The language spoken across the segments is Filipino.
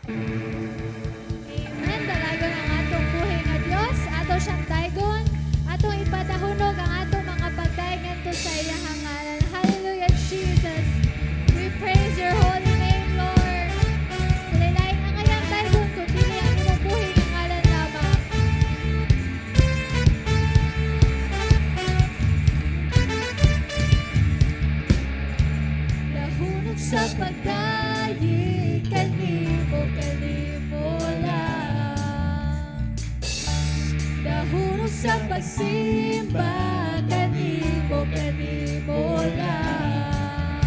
Amen. Dalagon ang atong buhay nga Dios, ato siyang daygon, atong ipadahunog ang atong mga pagdayon to sa iyang ngalan. Hallelujah, Jesus. We praise your holy name, Lord. Dalain ang iyang daygon kung dili ang imong buhay nga ngalan lamang. Dahunog sa pagdayi, kanimo lang. Dahunog sa pagsimba, kanimo lang.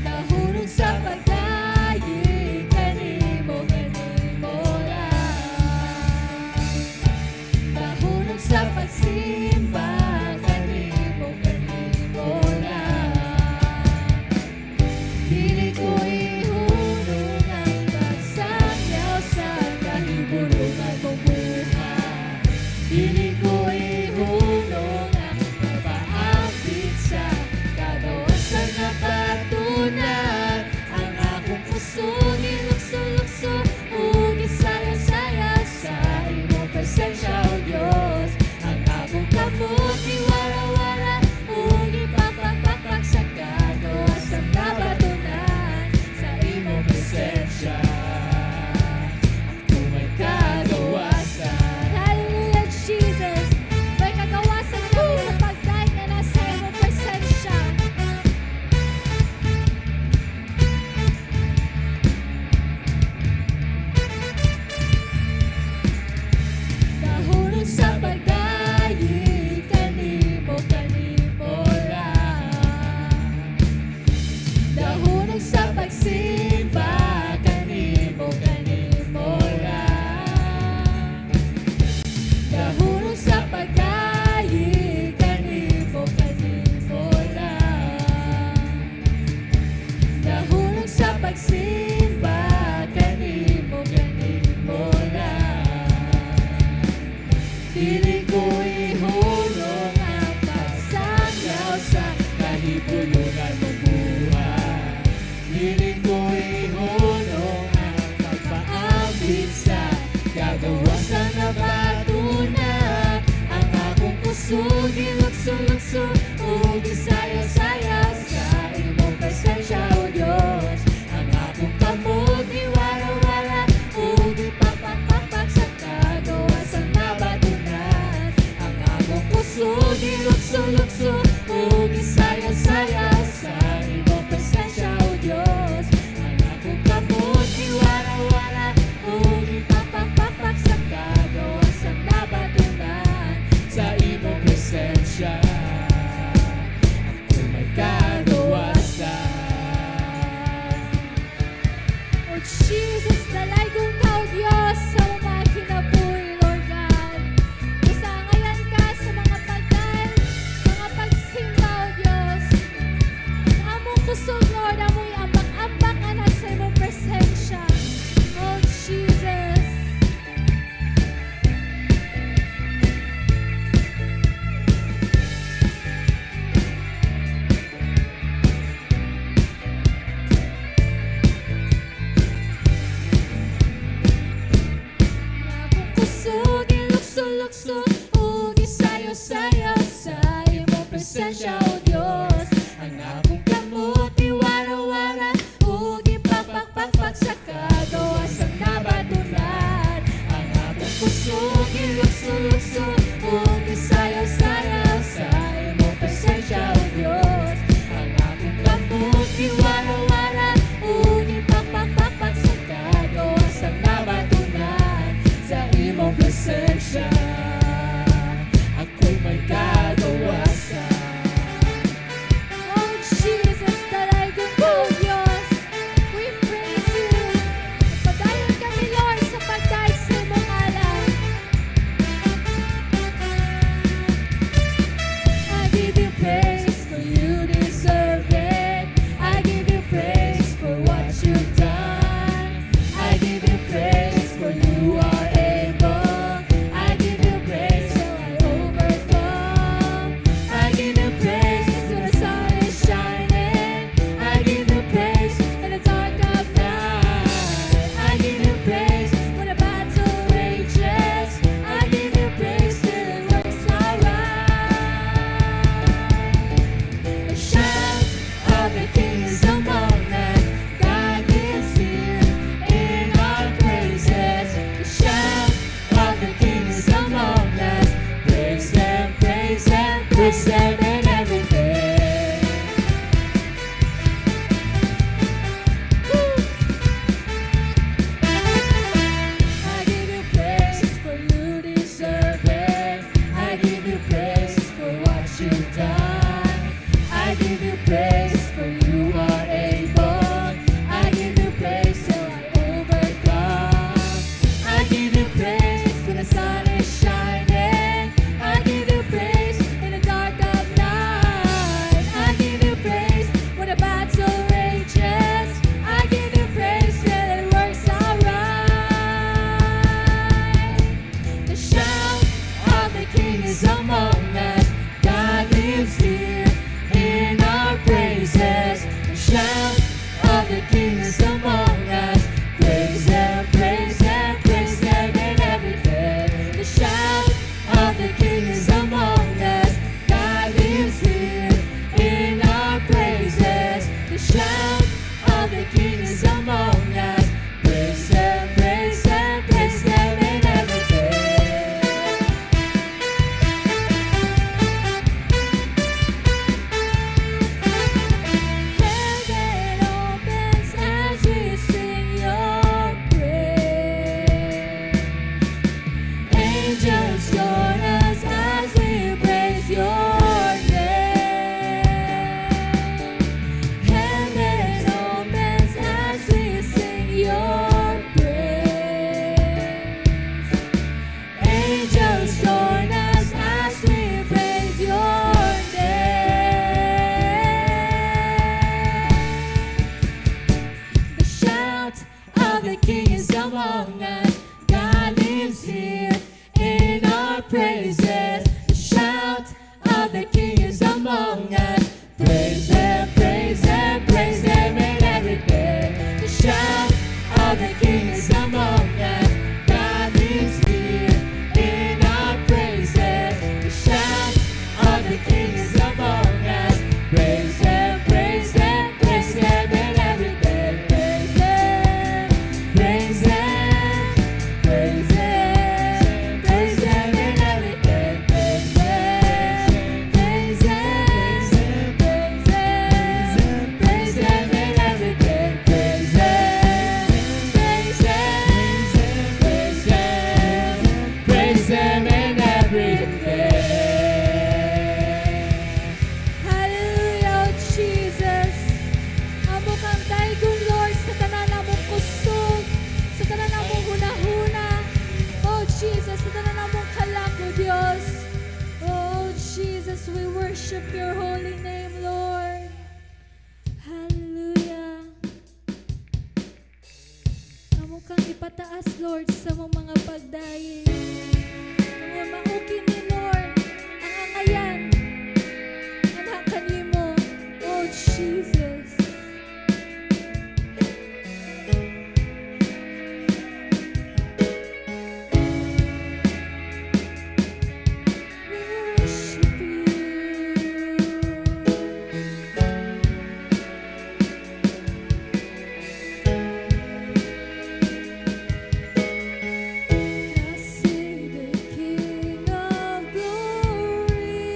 Dahunog sa pagdayi, kanimo lang. Dahunog sa pagsimba, kanimo lang. Dili ko ihunong ang pagsangyaw sa kahibulungan mong buhay. Dili ko ihunong ang pagpaapit sa kagawasan na patunan. Ang akong pusong ilukso-lukso ug isayaw-sayaw sa imong presensya, O Diyos. Ang akong kamot iwara-wara ug ipapagpakpak sa kagawasan na patunan sa imong presensya. Ako may kagawasan. Hallelujah, Jesus. May kagawasan kami sa pagdaig na nasa imong presensya. Dahunog sa pagdaig, kanimo lang. Dahunog sa pagsimba, kanimo lang. Dahunog sa pagdaig, kanimo lang. Dahunog sa pagsimba, kanimo lang. Dili ko ihulog ang pagsangyaw sa kahibulungan mong buhay. Dili ko ihulog ang pagpaabit sa kagawasan na patunan. Ang akong puso gilukso-lukso ug isayaw-sayaw sa imong presensya, O Diyos. Ang akong kamot iwara-wara ug ipapagpakpak sa kagawasan na patunan. Ang akong puso gilukso-lukso ug isayaw-sayaw sa imong presensya, O Diyos. Ang akong kamot iwara-wara ug ipapagpakpak sa kagawasan na patunan sa imong presensya. Ako may kagawasan. O Jesus, dalaygon ka, O Diyos, sa mga kinabuhi, Lord God. Isangayan ka sa mga pagdan, mga pagsimba, O Diyos. Ang among kusog, Lord, amoy ambak-ambak ka na sa imong presensya. O Jesus. Akong kusog ilukso-lukso ug isayaw-sayaw sa imong presensya, O Diyos. Ang akong kamot iwara-wara ug ipapagpakpak sa kagawasan na patunan. Ang akong kusog ilukso-lukso ug isayaw-sayaw sa imong presensya, O Diyos. Ang akong kamot iwara-wara ug ipapagpakpak sa kagawasan na patunan sa imong presensya. Ako'y may shout of the King is among us. God lives here in our praises. The shout of the King is among us. Praise Him, praise Him, praise Him in everything. The shout of the King is among us. God lives here in our praises. The shout of the King is among us. Praise Him, praise Him, praise Him in everything. Praise Him, praise Him, praise Him, praise Him in everything. Praise Him, praise Him, praise Him, praise Him in everything. Praise Him, praise Him, praise Him, praise Him in everything. Hallelujah, oh Jesus. Amo kang daigon, Lord, sa tanan namong kusog, sa tanan namong hunahuna. Oh Jesus, sa tanan namong kalako, Dios. Oh Jesus, we worship your holy name, Lord. Hallelujah. Amo kang ipataas, Lord, sa mong mga pagdayin. Amo maukin ni Lord ang angayan. Anak kanimo, oh Jesus. Worship you. I see the King of Glory.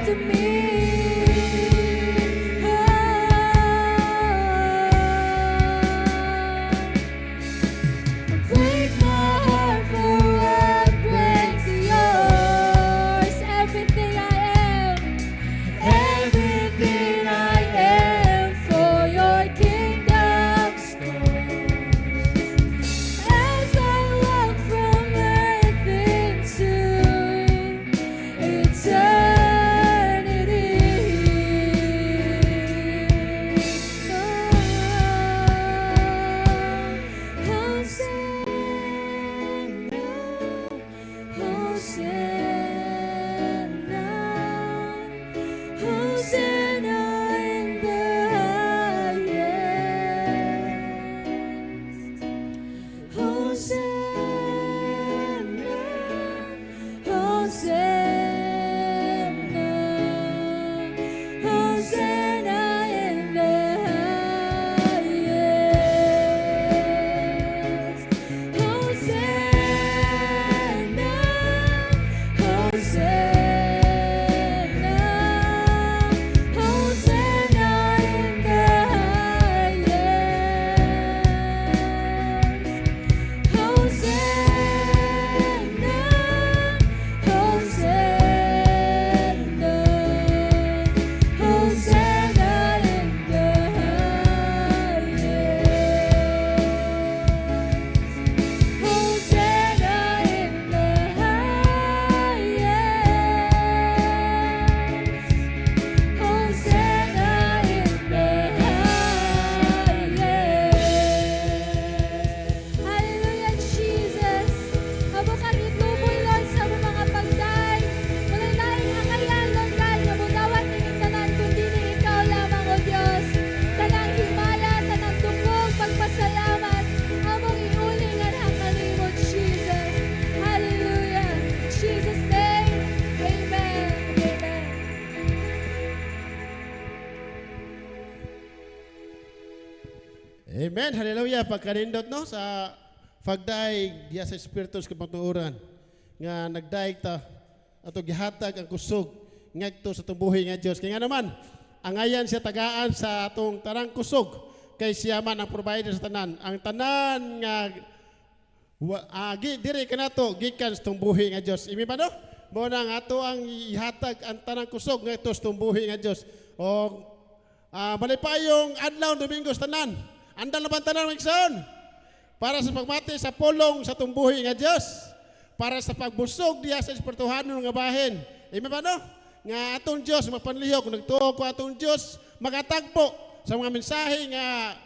to me. Break my heart for what breaks yours. Everything I am for your kingdom's cause. As I walk from earth into Hosanna in the highest. Hosanna, Hosanna, Hosanna in the highest. Hosanna, Hosanna. Hallelujah, Jesus. Amo kang ituboy, Lord, sa among mga pagday. Walay laing angayan, Lord God, nga mudawat ning tanan kundi ni Ikaw lamang, O Dios. Tanang himaya, tanang dungog, pagpasalamat. Among iulingan ang kalimot, Jesus. Hallelujah. In Jesus' name, amen. Amen. Amen. Hallelujah. Pagkarindot no sa pagdaig diya sa Espiritu sa kapatuuran nga nagdaig ta ato gihatag ang kusog ngadto sa tumbuhi nga Dios. Kaya nga naman angayan siya tagaan sa atong tarang kusog kay siya man ang provider sa tanan. Ang tanan nga dire kanato gikan sa tumbuhi nga Dios. Imi ba no? Mo nang ato ang ihatag ang tanang kusog ngadto sa tumbuhi nga Dios. O malipayong adlaw Domingo sa tanan. Andal na bantanan ng igsoon para sa pagmati sa pulong sa tumbuhi nga Dios, para sa pagbusog diya sa espirituhanon nga bahin. Imi ba no? Nga atong Dios mapanlihok nagtuo ko atong Dios magatagpo sa mga mensahe nga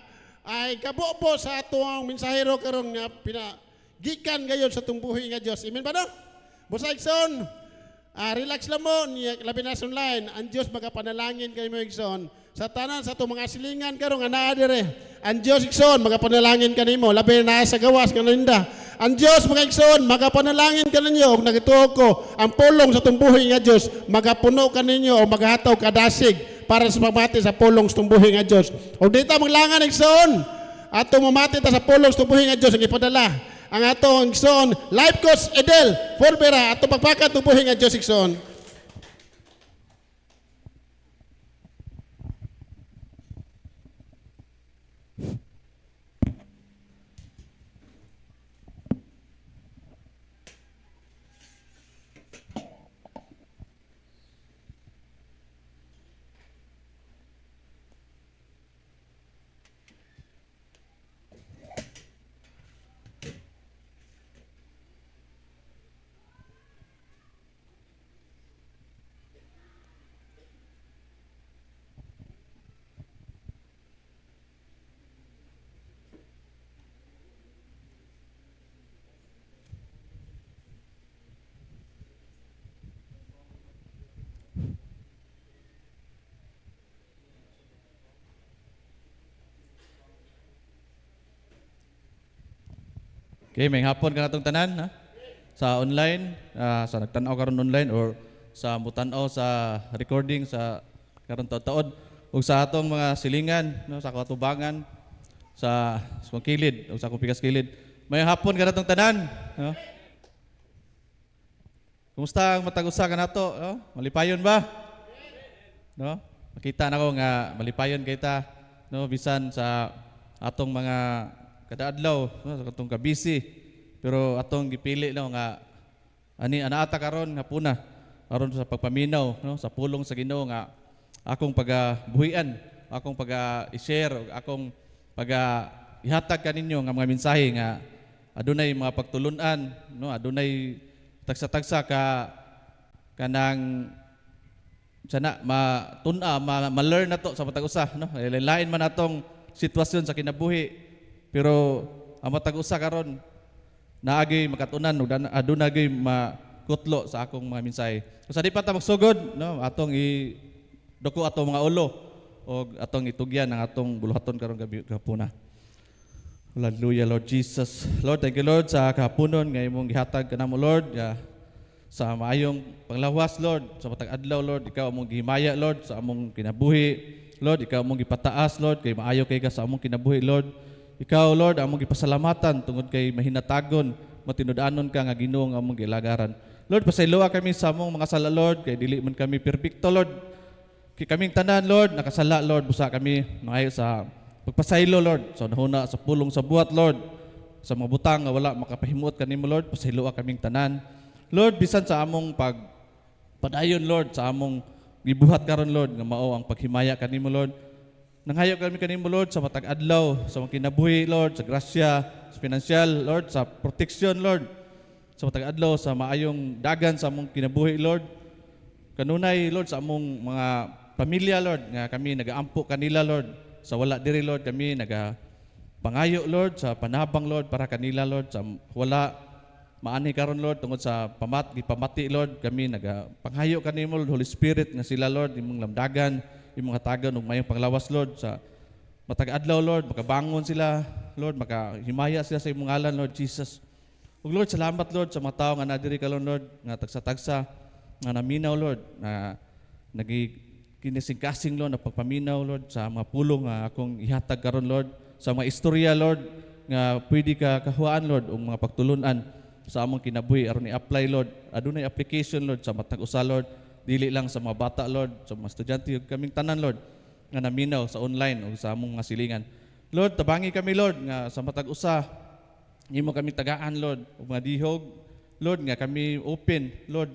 ay kabuo sa atong mensahero karon nga gikan gayon sa tumbuhi nga Dios. Amen ba no? Busa igsoon, relax lang mo niya labi na sa online. Ang Dios magapanalangin kay mo igsoon sa tanan sa atong mga silingan karon nga naa dire. Ang Dios igsoon magapanalangin kanimo labi na sa gawas kaninda. Ang Dios mga igsoon magapanalangin kaninyo ug nagituo ko ang pulong sa tumbuhi nga Dios magapuno kaninyo o maghataw kadasig para sa pagmati sa pulong sa tumbuhi nga Dios. Ug dita maglangan igsoon atong mamati ta sa pulong sa tumbuhi nga Dios ang ipadala ang atong igsoon Life Coach Edel Forbera atong pagpakat tumbuhi nga Dios igsoon. Okay, may hapon ka natong tanan ha? Sa online, sa nagtanaw karon online or sa mutanaw sa recording sa karon taon ug sa atong mga silingan no, sa katubangan sa kong kilid o sa akong pikas kilid. May hapon ka natong tanan, no? Kumusta ang matag-usa ka nato, no? Malipayon ba? no? Makita nako nga malipayon kay ta, no, bisan sa atong mga kadaadlaw, no, sa atong kabisi. Pero atong gipili no nga ani anaata karon nga puna aron sa pagpaminaw, no, sa pulong sa Ginoo nga akong pagabuhian, akong paga-i-share, akong ihatag kaninyo nga mga mensahe nga adunay mga pagtulunan, no, adunay tagsa-tagsa kanang sana matun-a, ma-learn na to sa matag usa, no. Lain man atong sitwasyon sa kinabuhi, pero ang matag usa karon naagi makatunan ug aduna gyud makutlo sa akong mga mensahe. So sa di pa ta magsugod, no, atong duko atong mga ulo o atong itugyan ang atong buluhaton karong gabi gapuna. Hallelujah, Lord Jesus. Lord, thank you Lord sa kahaponon nga imong gihatag kanamo Lord, sa maayong panglawas Lord, sa matag adlaw Lord, ikaw among gihimaya Lord sa among kinabuhi. Lord, ikaw among gipataas Lord kay maayo kay ka sa among kinabuhi Lord. Ikaw, Lord, among gipasalamatan tungod kay mahinatagon, matinud-anon ka nga Ginoo nga among gilagaran. Lord, pasayloa kami sa among mga sala, Lord, kay dili man kami perfecto, Lord. Kay kaming tanan, Lord, nakasala, Lord, busa kami maayo sa pagpasaylo, Lord. So nahuna sa pulong sa buhat, Lord, sa mga butang nga wala makapahimuot kanimo, Lord, pasayloa kaming tanan. Lord, bisan sa among padayon, Lord, sa among gibuhat karon, Lord, nga mao ang paghimaya kanimo, Lord. Nanghayo kami kanimo Lord sa matag adlaw, sa mga kinabuhi Lord, sa grasya, sa financial Lord, sa protection Lord, sa matag adlaw, sa maayong dagan sa among kinabuhi Lord. Kanunay Lord sa among mga pamilya Lord nga kami nagaampo kanila Lord, sa wala diri Lord kami pangayo Lord sa panabang Lord para kanila Lord, sa wala maani karon Lord tungod sa gipamati Lord kami panghayo kanimo Lord, Holy Spirit nga sila Lord imong lamdagan, imong hatagan og mayong panglawas Lord sa matag adlaw Lord, makabangon sila Lord, makahimaya sila sa imong ngalan Lord Jesus. Ug Lord, salamat Lord sa mga tawo nga nadiri karon Lord, nga tagsa-tagsa nga naminaw Lord, na kinising-kasing Lord na pagpaminaw Lord sa mga pulong nga akong ihatag karon Lord, sa mga istorya Lord nga pwede ka kahuaan Lord og mga pagtulunan sa among kinabuhi aron i-apply Lord. Adunay application Lord sa matag usa Lord, dili lang sa mga bata Lord, sa mga estudyante ug kaming tanan Lord nga naminaw sa online o sa among mga silingan. Lord, tabangi kami Lord nga sa matag usa imo kami tagaan Lord ug mga dihog Lord nga kami open Lord,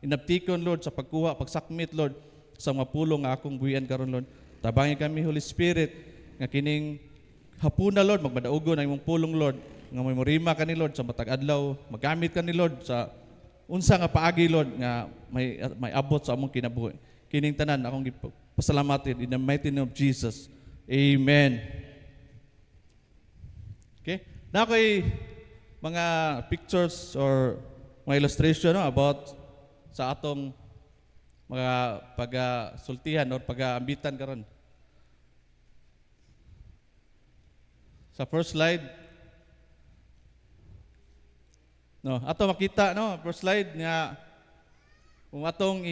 inabtikon Lord sa pagkuha, pagsakmit Lord sa mga pulong nga akong buhian karon Lord. Tabangi kami Holy Spirit nga kining hapuna Lord magmadaugon ang imong pulong Lord, nga may morima kani Lord sa matag adlaw, magamit kani Lord sa unsa nga paagi Lord nga may abot sa among kinabuhi. Kining tanan akong pasalamatin in the mighty name of Jesus. Amen. Okay? Na ako'y mga pictures or mga illustration no, about sa atong mga pag-sultihan or pag-aambitan karon. Sa first slide, no, ato makita no, first slide nga kung atong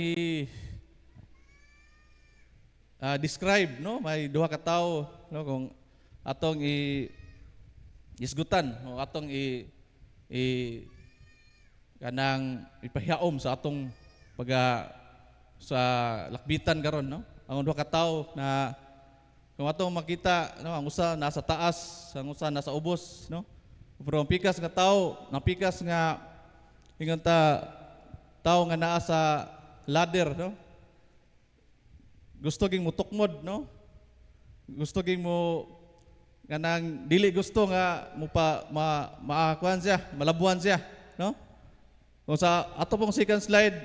describe no, may duha ka tawo no, kung atong isgutan o atong kanang ipahiaom sa atong sa lakbitan karon no. Ang duha ka tawo na kung atong makita no, ang usa nasa taas, ang usa nasa ubos no. Pero ang pikas nga tao, napikas nga ingon ta tao nga naa sa ladder no. Gusto ging mutukmod no. Gusto ging mo kanang dili gusto nga mo maakuan siya, malabuan siya no. Kung sa ato pong second slide,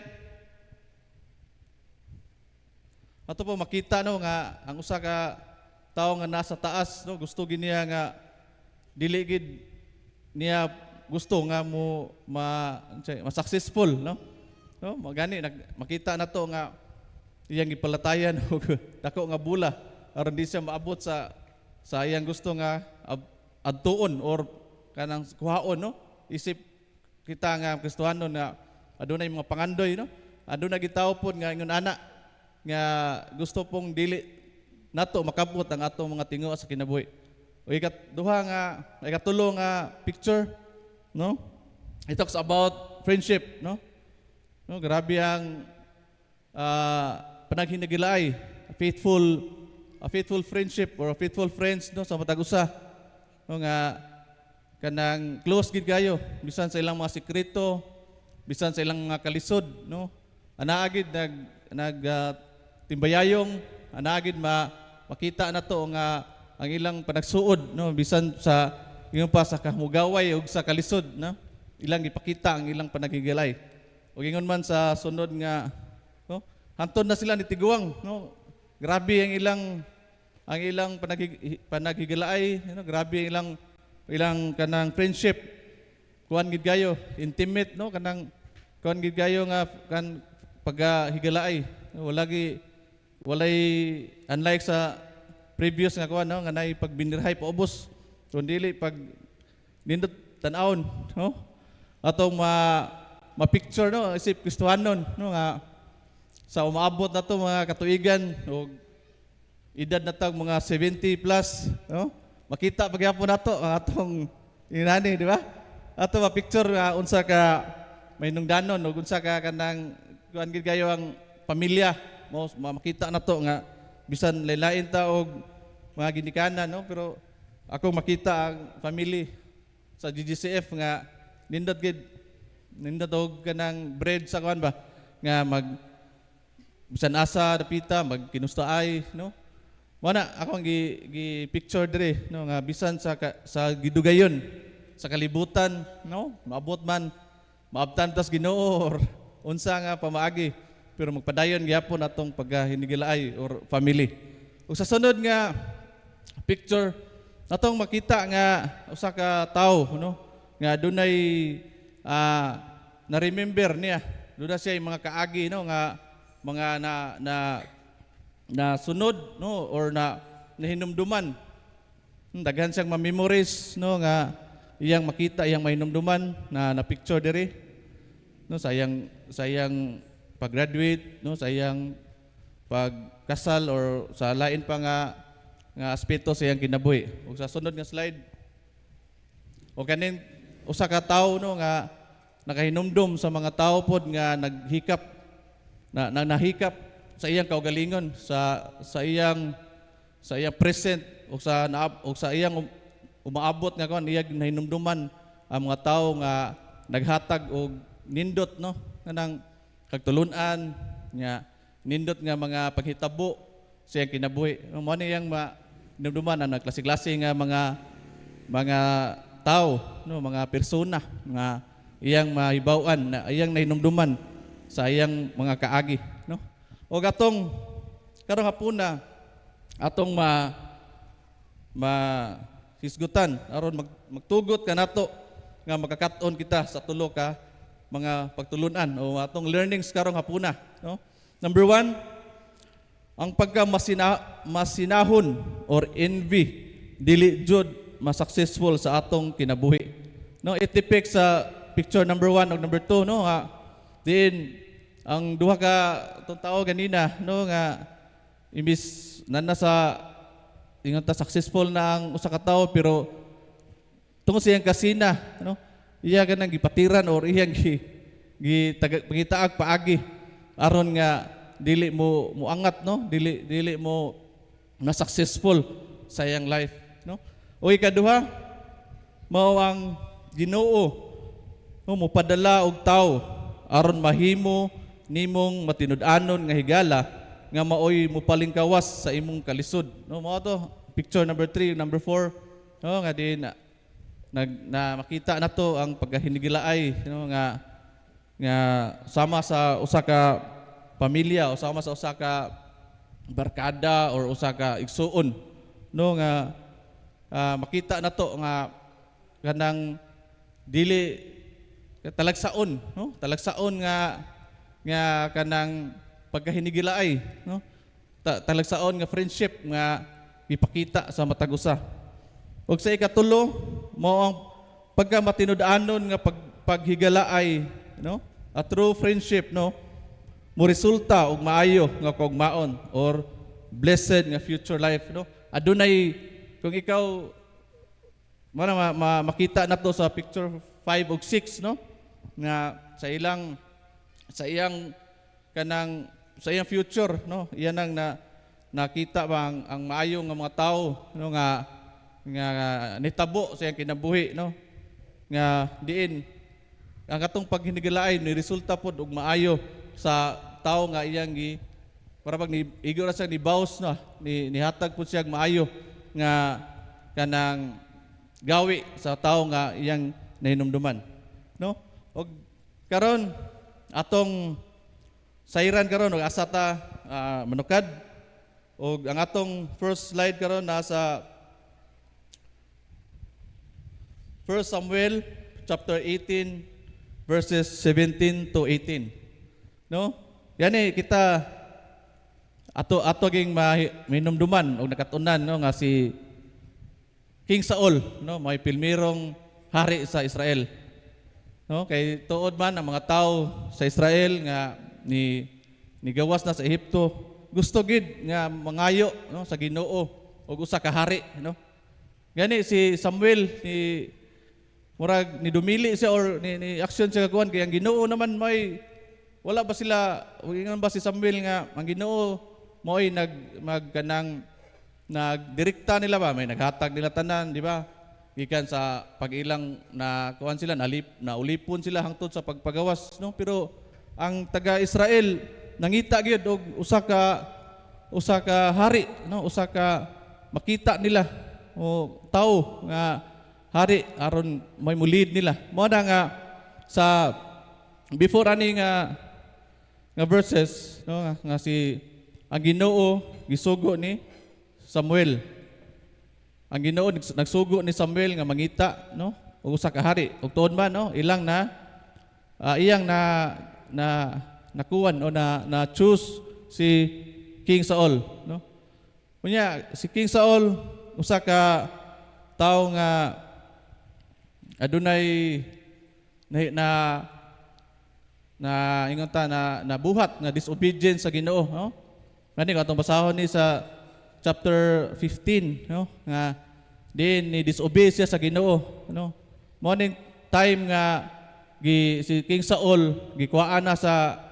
ato po makita no nga ang usa ka tao nga nasa taas no, gusto gid niya nga dili gid niya gusto nga mo ma-successful no. No, magani makita na to nga iyang gipalatayan og dako nga bula aron di siya maabot sa iyang gusto nga adtuon or kanang kuhaon no. Isip kita nga Kristohanon nga adunay mga pangandoy no. Aduna gitaw pod nga ingon ana nga gusto pong dili nato makabot ang atong mga tinguha sa kinabuhi. O ikatulo nga picture no. It talks about friendship no. No, grabe ang panaghinagilay, a faithful friendship or a faithful friends no sa matag usa. No nga kanang close gid kayo bisan sa ilang mga sekreto, bisan sa ilang mga kalisod, no. Anaa gid timbayayong, anaa gid makita na to nga ang ilang panagsuod, no, bisan sa ingon pa sa kahumugaway ug sa kalisod, no. Ilang ipakita ang ilang panaghigilay. Ug ingon man sa sunod nga, no, hantod na sila ni tiguang, no. Grabe ang ilang panaghigilay, no, grabe ang ilang kanang friendship. Kuan gid kayo, intimate, no, kanang kuan gid kayo nga kan paghigilay. Walay unlike sa previous nga kuan, no, nga nay pagbinirhay paubos. So dili pag nindot tan-awon, no, atong ma-picture, no, isip Kristohanon, no, nga sa umaabot na to mga katuigan o edad na tag mga 70 plus, no, makita pagyapon nato ang atong inani, di ba? Ato ma-picture unsa ka may nungdanon o unsa ka kanang kuan gid kayo ang pamilya mo, makita na to nga bisan laylain ta og mga ginikanan, no, pero ako makita ang family sa GGCF nga nindot og kanang bread sa kuan ba nga bisan asa dapita magkinustaay, no. Mana ako ang gi-picture dire, no, nga bisan sa gidugayon sa kalibutan, no, maabot man maabtan tas Ginoo or unsa nga pamaagi, pero magpadayon gyapon atong paghinigilay or family. Ug sa sunod nga picture natong makita nga usa ka tawo, no, nga dunay na-remember niya, duna siya yung mga kaagi, no, nga mga na sunod, no, or nahinumduman. Daghan siyang ma-memories, no, nga iyang makita, iyang mahinumduman na picture diri, no, sa iyang pag-graduate, no, sa iyang pagkasal or sa lain pa nga aspeto sa iyang kinabuhi. Ug sa sunod nga slide, o kanin usa ka tawo, no, nga nakahinumdum sa mga tawo pod nga naghikap nahikap sa iyang kaugalingon, sa iyang present o sa iyang umaabot nga kon iyang nahinumduman ang mga tawo nga naghatag og nindot, no, kanang kagtulunan nga nindot nga mga paghitabo sa iyang kinabuhi. Mao ni iyang hinumduman ang klase-klase nga mga tao, no, mga persona nga iyang mahibaw-an na iyang nahinumduman sa iyang mga kaagi, no. O atong karong hapuna atong hisgutan aron magtugot kanato nga makakat-on kita sa tulo ka mga pagtulunan o atong learnings karong hapuna, no. Number 1, ang pagkamasinahon or envy dili jud ma-successful sa atong kinabuhi, no. Itipik sa picture number 1 ug number 2, no, din ang duha ka itong tao ganina, no, nga imbis nasa ingon ta successful na ang usa ka tawo pero tungod sa iyang kasina, no, iya ganang gipatiran or iyang pangitaag paagi aron nga dili mo angat, no, dili mo na successful sa iyang life, no. O ikaduha, mao ang Ginoo, no, mo padala og tawo aron mahimo nimong matinud-anon nga higala nga maoy mupalingkawas sa imong kalisod, no. Mao to picture number 3, number 4, no, nga di na makita na to ang pagkahinigilaay, no, nga sama sa usa ka pamilya o sama sa usa ka barkada or usa ka igsuon, no, nga makita na to nga kanang dili talagsaon, no, talagsaon nga kanang pagkahinigilaay, no, talagsaon nga friendship nga ipakita sa matag usa. Ug sa ikatulo, mao ang pagkamatinud-anon nga paghigalaay, no, a true friendship, no, mo resulta og maayo nga kaugmaon or blessed nga future life, no. Adunay kung ikaw makita na to sa picture 5 ug 6, no, nga sa iyang kanang sa iyang future, no? Iyan ang nakita ba ang maayong nga mga tao, no, nga nitabo sa iyang kinabuhi, no? Nga diin ang katong paghinigilaay ni resulta pod og maayo sa tao nga iyang para pag ni igo ra siya ni bawas na nihatag po siya maayo nga kanang gawi sa tao nga iyang nahinumduman, no? Og karon atong sayran karon og asa ta manukad, og ang atong first slide karon nasa 1 Samuel chapter 18 verses 17 to 18, no? Yani kita ato ging minumduman og nakatunan, no, nga si King Saul, no, may pilmirong hari sa Israel, no? Kay tuod man ang mga tao sa Israel nga ni gawas na sa Ehipto, gusto gid nga mangayo, no, sa Ginoo og usa ka hari, no? Gani si Samuel murag ni dumili siya or ni action siya kakuan kay ang Ginoo naman may wala ba sila, ingon ba si Samuel nga ang Ginoo mo'y magkanang nagdirekta nila ba, may naghatag nila tanan, di ba? Gikan sa pag-ilang na kuan sila, naulipon sila hangtod sa pagpagawas, no? Pero ang taga-Israel nangita gyud og usa ka hari, no? Usa ka makita nila o tao nga hari aron may mulid nila. Mo na nga sa before ani nga verses, no, nga si ang Ginoo gisugo ni Samuel. Ang Ginoo nagsugo ni Samuel nga mangita, no, og usa ka hari. Ug tuod man, no, iyang nakuan o na choose si King Saul, no. Unya si King Saul usa ka tawo nga adunay ingon ta na buhat nga disobedience sa Ginoo, no? Ngani katong basahon ni sa chapter 15, no, nga ni disobey siya sa Ginoo, no? Morning time nga si King Saul gikuhaan na sa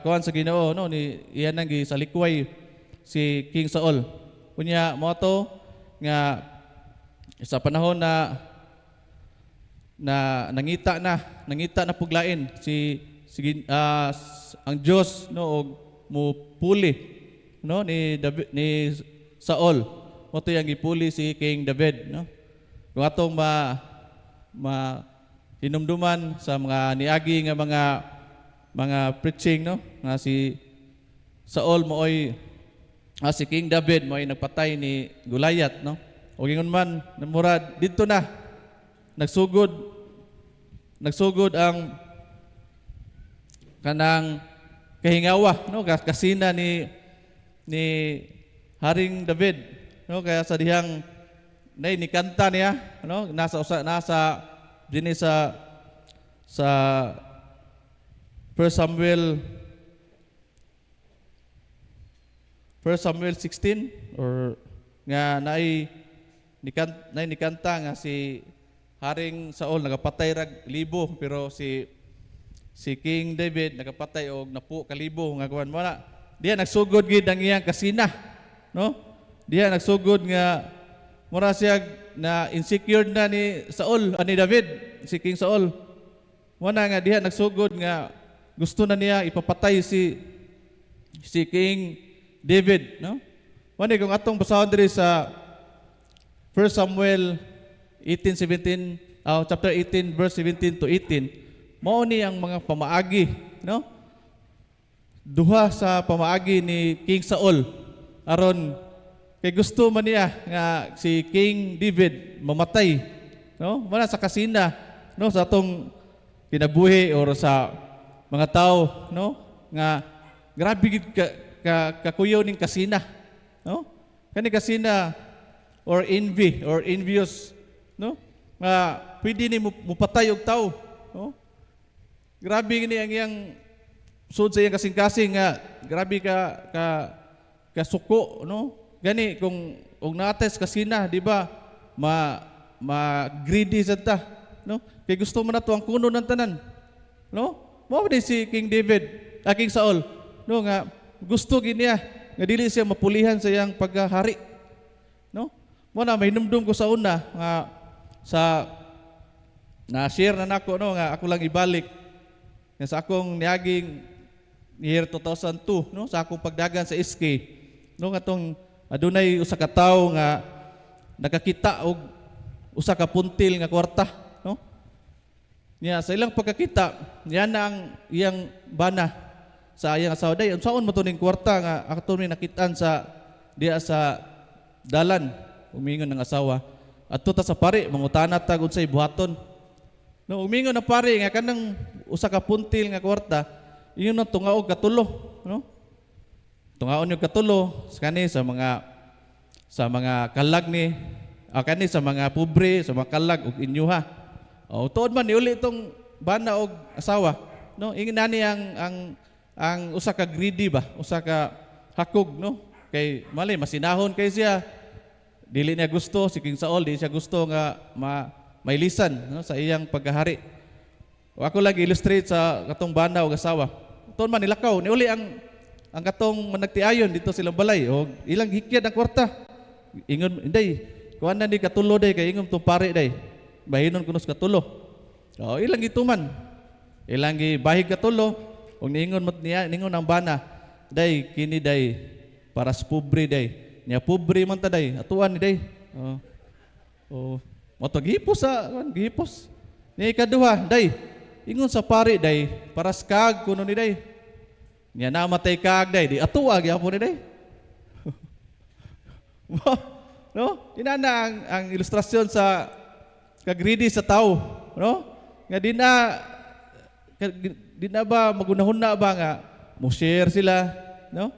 kuan sa Ginoo, no, ni iyan nang gisalikway si King Saul. Kunya mo to nga sa panahon na nangita na puglain ang Dios, no, og mupuli, no, ni Saul. Mo to yang gipuli si King David, no. Kung atong hinumduman sa mga niagi nga mga preaching, no, nga si Saul mooy si King David mooy nagpatay ni Goliath, no. O gingon man murad didto na nagsugod ang kanang kahingawa, no, kasina ni Haring David, no, kaya sa dihang nikanta niya, no, nasa dinhi sa 1 Samuel 16 or nga nikanta nga si Haring Saul nagapatay rag libo, pero si King David nagapatay og napu kalibo nga kuan mo na. Diya nagsugod gid ang iyang kasina, no? Diya nagsugod nga mura siya na insecure na ni Saul ani David, si King Saul. Mo na nga diya nagsugod nga gusto na niya ipapatay si King David, no? Wani kung atong basahon diri sa 1 Samuel 18:17, chapter 18 verse 17 to 18, mao ni ang mga pamaagi, no? Duha sa pamaagi ni King Saul aron kay gusto man niya nga si King David mamatay, no? Wala sa kasina, no, sa atong kinabuhi or sa mga tao, no, nga grabe gid kakuyaw ning kasina, no? Kani kasina or envy or envious, no, nga pwede ni mupatay og tao, no? Grabe gini ang iyang sud sa iyang kasing-kasing nga grabe ka suko, no? Gani kung naates kasina, di ba, greedy sad ta, no? Kay gusto man nato ang kuno ng tanan, no? Mao ni si King David, King Saul, no nga gusto gid niya nga dili siya mapulihan sa iyang paghahari, no? Mo na may numdum ko sa una nga sa na-share na nako, no, nga ako lang ibalik nga sa akong niaging year 2002, no, sa akong pagdagan sa SK, no, nga tong adunay usa ka tawo nga nakakita og usa ka puntil nga kwarta, no? Niya sa ilang pagkakita, niya na ang iyang bana sa iyang asawa, day unsaon mo to ning kwarta nga ato ni nakitaan sa diya sa dalan, umingon ng asawa. Adto ta sa pari, mangutana ta unsay buhaton. No, umingon na pari nga kanang usa ka puntil nga kwarta, iyon ang tungaog katulo, no? Tungaon yung katulo sa mga kalag ni kani sa mga pobre, sa mga kalag ug inyuha. O tuod man niuli itong bana og asawa, no? Ingin nani ang usa ka greedy ba, usa ka hakog, no? Kay mali masinahon kay siya. Dili niya gusto si King Saul, di siya gusto nga mailisan, no, sa iyang paghahari. O ako lagi illustrate sa katong bana og asawa. Tuod man nilakaw, niuli ang katong managtiayon dito silang balay o ilang hikyad ang kwarta. Ingon, inday, kuan na di katulo day kay ingon tong pare day. Bahinon kunos katulo. O ilang gituman. Ilang gibahig katulo ug niingon mo niya, ningon ang bana, day kini day para sa pobre day. Niya pobre man ta day, atuan ni day. Mo to gihipos sa gihipos. Ni ikaduha, day, ingon sa pare day para sa kag kuno ni day. Niya namatay kag day, di atuwa gyapon ni day. No? Inana ang ilustrasyon sa kagreedy sa tao, no? Nga di na ba magunahuna ba nga mo share sila, no?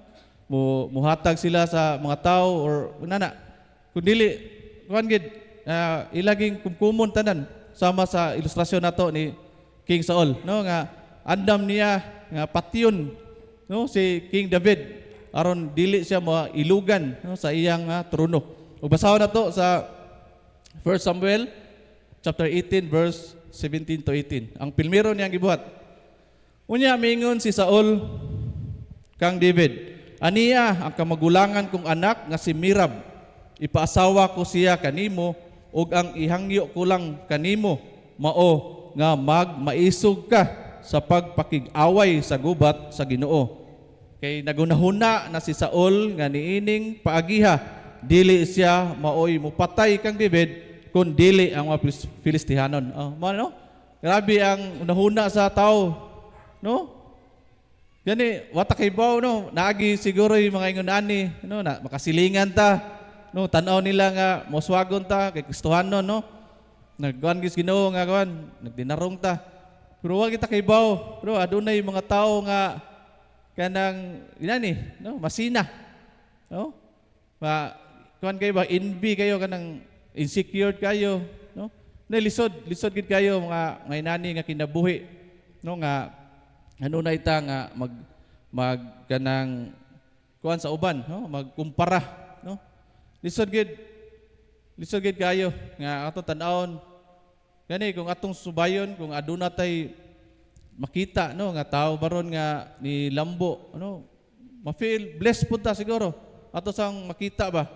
Muhatag sila sa mga tao or nana. Kun dili kuan gid ilaging kumkumon tanan sama sa ilustrasyon nato ni King Saul, no, nga andam niya nga patyon, no, si King David aron dili siya mailugan, no, sa iyang trono. Ug basahon nato sa 1 Samuel chapter 18 verse 17 to 18. Ang pilmero niyang gibuhat. Unya mingon si Saul kang David, aniya ang kamagulangan kong anak nga si Mirab. Ipaasawa ko siya kanimo ug ang ihangyo ko lang kanimo mao nga maisog ka sa pagpakig-away sa gubat sa Ginoo. Kay nagunahuna na si Saul nga niining paagiha, dili siya maoy mupatay kang David kun dili ang mga Filistihanon. No? Grabe ang unahuna sa tao, no? Gani wata kay baw, no, naagi siguro yung mga ingon ani, no, na makasilingan ta, no, tan-aw nila nga moswagon ta kay Kristohanon, no. Nagkuan gis Ginoo nga kuan, nagdinarong ta. Pero wa kita kay baw, bro, adunay mga tao nga kanang inani, no, masina. No? Kuan kayo ba envy kayo kanang insecure kayo, no? Lisod gid kayo mga inani nga kinabuhi, no, nga ano na ita nga mag kanang kuan sa uban, no, magkumpara, no. Lisod gid kayo nga ato tan-awon gani kung atong subayon kung aduna tay makita, no, nga tao baron nga ni lambo, ano, ma-feel blessed pud ta siguro ato sang makita ba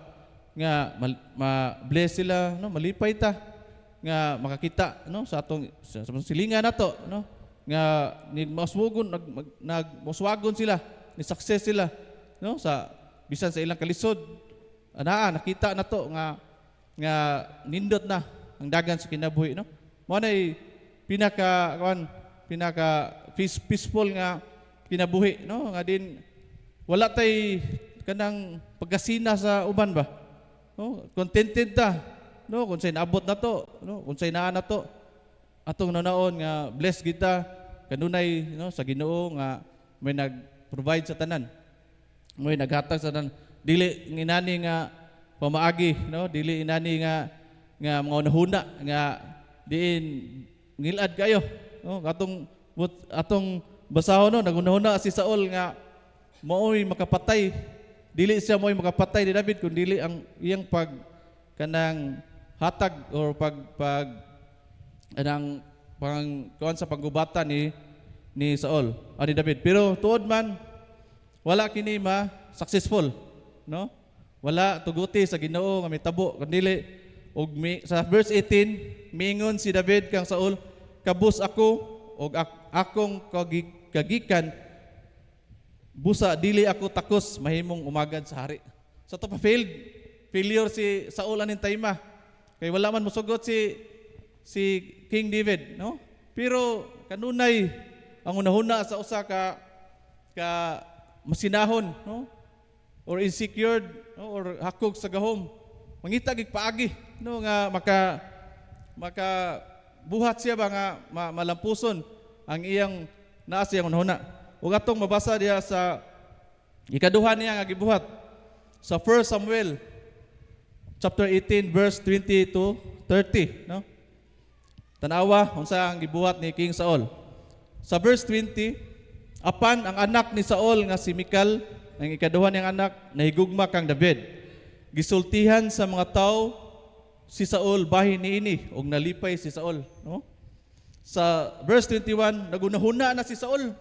nga ma-bless sila, no, malipay ta nga makakita, no, sa atong sa silingan nato, no, nga ni nagmuswagon sila, ni success sila, no, sa bisan sa ilang kalisod. Nakita na to nga nindot na ang dagan sa kinabuhi, no. Mao nay pinaka peaceful nga kinabuhi, no, nga din wala tay kanang pagkasina sa uban ba, no, contented ta, no, kung say naabot na to, no, kung say naa na to atong nanaon nga blessed kita kanunay, no, sa Ginoo nga may nag-provide sa tanan, may naghatag sa tanan, dili inani nga pamaagi, no, dili inani nga mga unahuna nga diin ngilad kayo, no, atong basahon, no, nagunahuna si Saul nga maoy makapatay, dili siya maoy makapatay ni David kun dili ang iyang kanang hatag or anang kuan sa paggubatan ni Saul ni David. Pero tuod man wala kini ma successful, no? Wala tuguti sa Ginoo nga mitabo kundi og sa verse 18 miingon si David kang Saul, kabus ako og akong kagikan busa dili ako takos mahimong umagad sa hari. So to pa failure si Saul anin tayma. Kay wala man mosugot si King David, no? Pero kanunay ang unahuna sa usa ka masinahon, no? Or insecure, no? Or hakog sa gahom. Mangita gid paagi, no, nga maka buhat siya ba nga malampuson ang iyang naa siyang unahuna. Ug atong mabasa diya sa ikaduha niya nga gibuhat sa 1 Samuel chapter 18 verse 20 to 30, no? Tanawa unsa ang gibuhat ni King Saul. Sa verse 20, apan ang anak ni Saul nga si Mikal, ang ikaduha niyang anak, nahigugma kang David. Gisultihan sa mga tao si Saul bahin niini ug nalipay si Saul, no? Sa verse 21, nagunahuna na si Saul.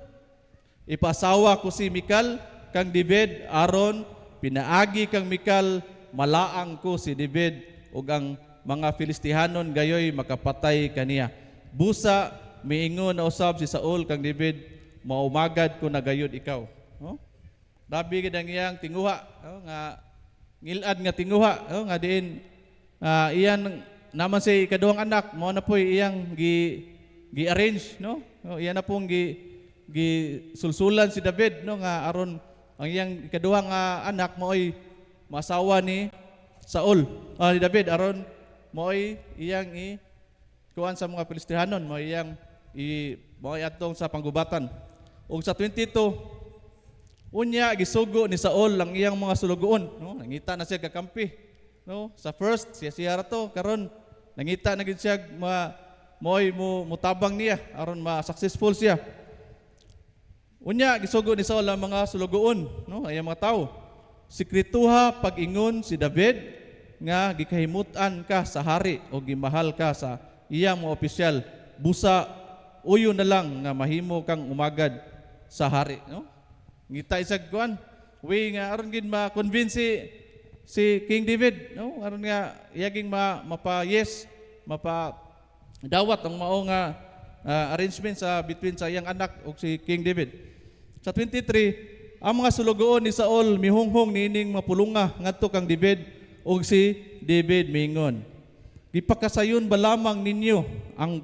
Ipasawa ko si Mikal kang David aron pinaagi kang Mikal malaang ko si David ug ang mga Filistihanon gayoy makapatay kaniya. Busa miingon na usab si Saul kang David, maumagad ko na gayud ikaw, no? Dabi gid ang iyang tinguha, no? Nga ngilad nga tinguha, no? Nga diin iyan naman si ikaduhang anak mo na po iyang gi-arrange, no? Iyan na pong gi sulsulan si David, no, nga aron ang iyang ikaduhang anak mo ay masawa ni Saul, ni David aron mo ay iyang kuan sa mga Filistihanon, mo iyang mo ay atong sa panggubatan. Ug sa 22 unya gisugo ni Saul ang iyang mga sulugoon, no? Nangita na siya kakampi, no? Sa first siya rato karon nangita na gid siya mutabang niya aron ma-successful siya. Unya gisugo ni Saul ang mga sulugoon, no? Ay mga tawo. Sikretuha pag-ingon si David nga gikahimutan ka sa hari o gimahal ka sa iyang mga opisyal, busa uyo na lang nga mahimo kang umagad sa hari, no? Ngita isag kuan we nga aron gid ma-convince si King David, no? Aron nga iyaging mapa-yes, mapa-dawat ang mao nga arrangement sa between sa iyang anak ug si King David. Sa 23, ang mga sulugoon ni Saul mihunghong nining mapulunga ngadto kang David ug si David mingon, gipakasayon ba lamang ninyo ang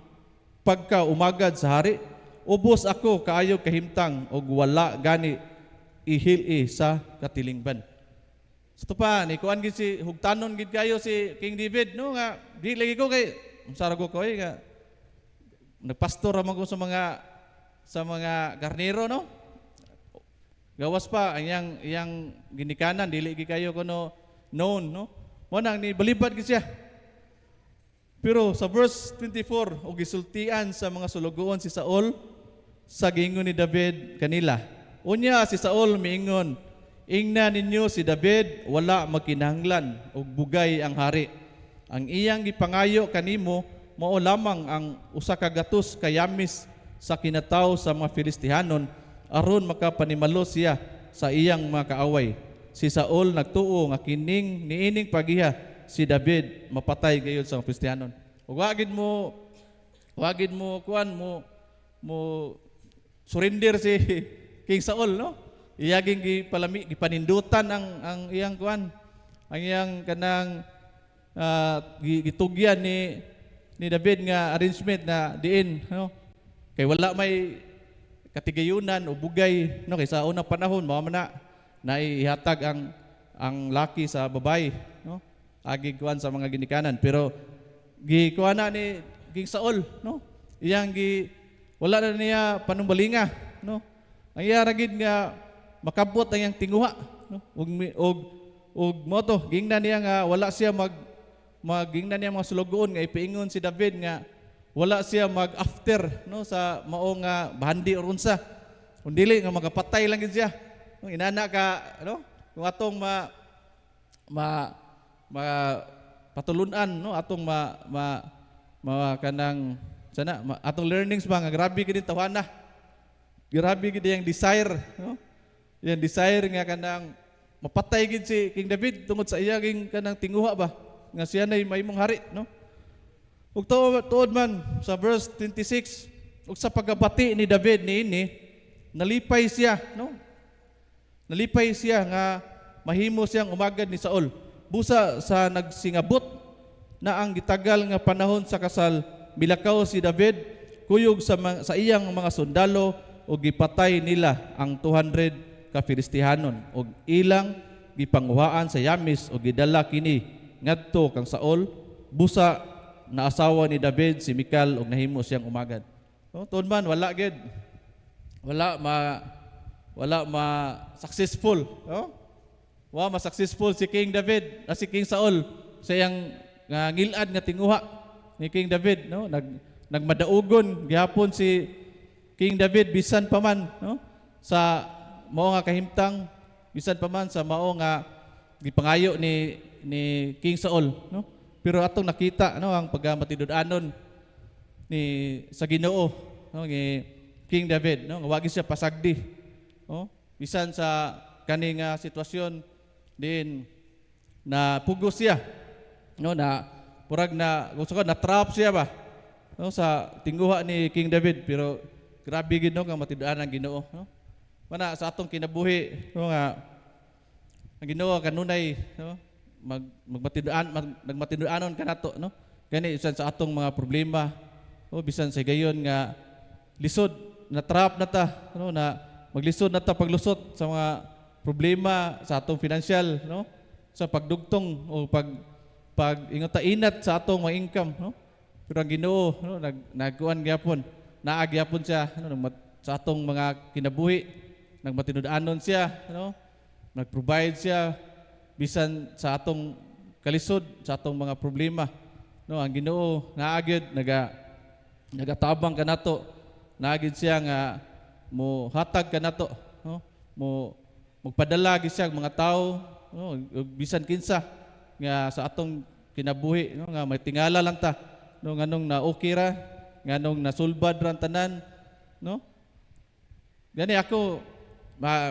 pagkaumagad sa hari? Ubos ako kaayo kahimtang ug wala gani ihil sa katilingban. Ito pa, ni kuan gid si hugtanon gid kayo si King David, no, nga di lagi ko kay unsara ko koy nga nagpastor man ko sa mga garnero, no? Gawas pa ang iyang ginikanan dili gid kayo kuno known, no? Mo nang ni balibad gid siya. Pero sa verse 24, og gisultian sa mga sulugoon si Saul sa giingon ni David kanila. Unya si Saul miingon, ingna ninyo si David wala makinahanglan og bugay ang hari. Ang iyang gipangayo kanimo mao lamang ang usa ka gatos kayamis sa kinataw sa mga Filistihanon aron makapanimalo siya sa iyang mga kaaway. Si Saul nagtuo nga kining niining pagiha si David mapatay gayud sa Filistihanon. Ug wagid mo kuan mo surrender si King Saul, no? Iyaging gipanindutan ang iyang kuan, ang iyang kanang gitugyan ni David nga arrangement na diin, no? Kay wala may katigayunan o bugay, no? Kay sa unang panahon mao man na ihatag ang laki sa babae, no? Agi kuan sa mga ginikanan, pero gikuan na ni King Saul, no? Iyang wala na niya panumbalinga, no? Ang iya ragid nga makabot ang iyang tinguha, no? Og moto gingnan niya nga wala siya magingnan niya mga sulugoon nga ipaingon si David nga wala siya mag-after, no, sa mao nga bahandi or unsa. Kung dili nga magapatay lang gid siya. No, inana ka, no? Kung atong patulunan, no, atong kanang sana atong learnings ba nga grabe gid tawhana. Grabe gid yang desire, no? Yan desire nga kanang mapatay gid si King David tungod sa iya ging kanang tinguha ba nga siya nay mahimong hari, no? Ug tuod man sa verse 26, ug sa pagabati ni David niini nalipay siya, no? Nalipay siya nga mahimo siyang umagad ni Saul. Busa sa nagsingabot na ang gitagal nga panahon sa kasal, milakaw si David kuyog sa iyang mga sundalo ug gipatay nila ang 200 ka Filistihanon ug ilang gipanguhaan sa Yamis ug gidala kini ngadto kang Saul. Busa na asawa ni David si Michal ug nahimo siyang umagad. No, tuod man wala gid. Wala ma successful, no? Wa ma successful si King David, si King Saul sa iyang ngilad nga tinguha ni King David, no? Nagmadaugon gihapon si King David bisan pa man, no? Sa mao nga kahimtang bisan pa man sa mao nga gipangayo ni King Saul, no? Pero atong nakita, no, ang pagmatinud-anon ni sa Ginoo, no, ni King David, no, nga wagi siya pasagdi, no? Bisan sa kaning sitwasyon din na pugos siya, no, na purag na gusto ko na trap siya ba, no, sa tinguha ni King David. Pero grabe gid, no, nga matinud-an ang Ginoo, no? Mana sa atong kinabuhi, no, nga ang Ginoo kanunay, no, nagmatinud-anon kanato, no? Gani bisan sa atong mga problema, o bisan sa gayon nga lisod na trap na ta, no, na maglisod na ta paglusot sa mga problema sa atong financial, no, sa pagdugtong o pag ingat sa atong mga income, no? Pero ang Ginoo, no, nagkuan gyapon, naa gyapon siya, no, sa atong mga kinabuhi, nagmatinud-anon siya, no? Nag-provide siya bisan sa atong kalisod sa atong mga problema, no? Ang Ginoo naagid nagatabang kanato, naagid siya nga mo hatag kanato, no? Mo magpadala gid siya mga tao, no? Bisan kinsa nga sa atong kinabuhi, no, nga may tingala lang ta, no, nganong na okay ra, nganong nasulbad ra tanan, no? Gani ako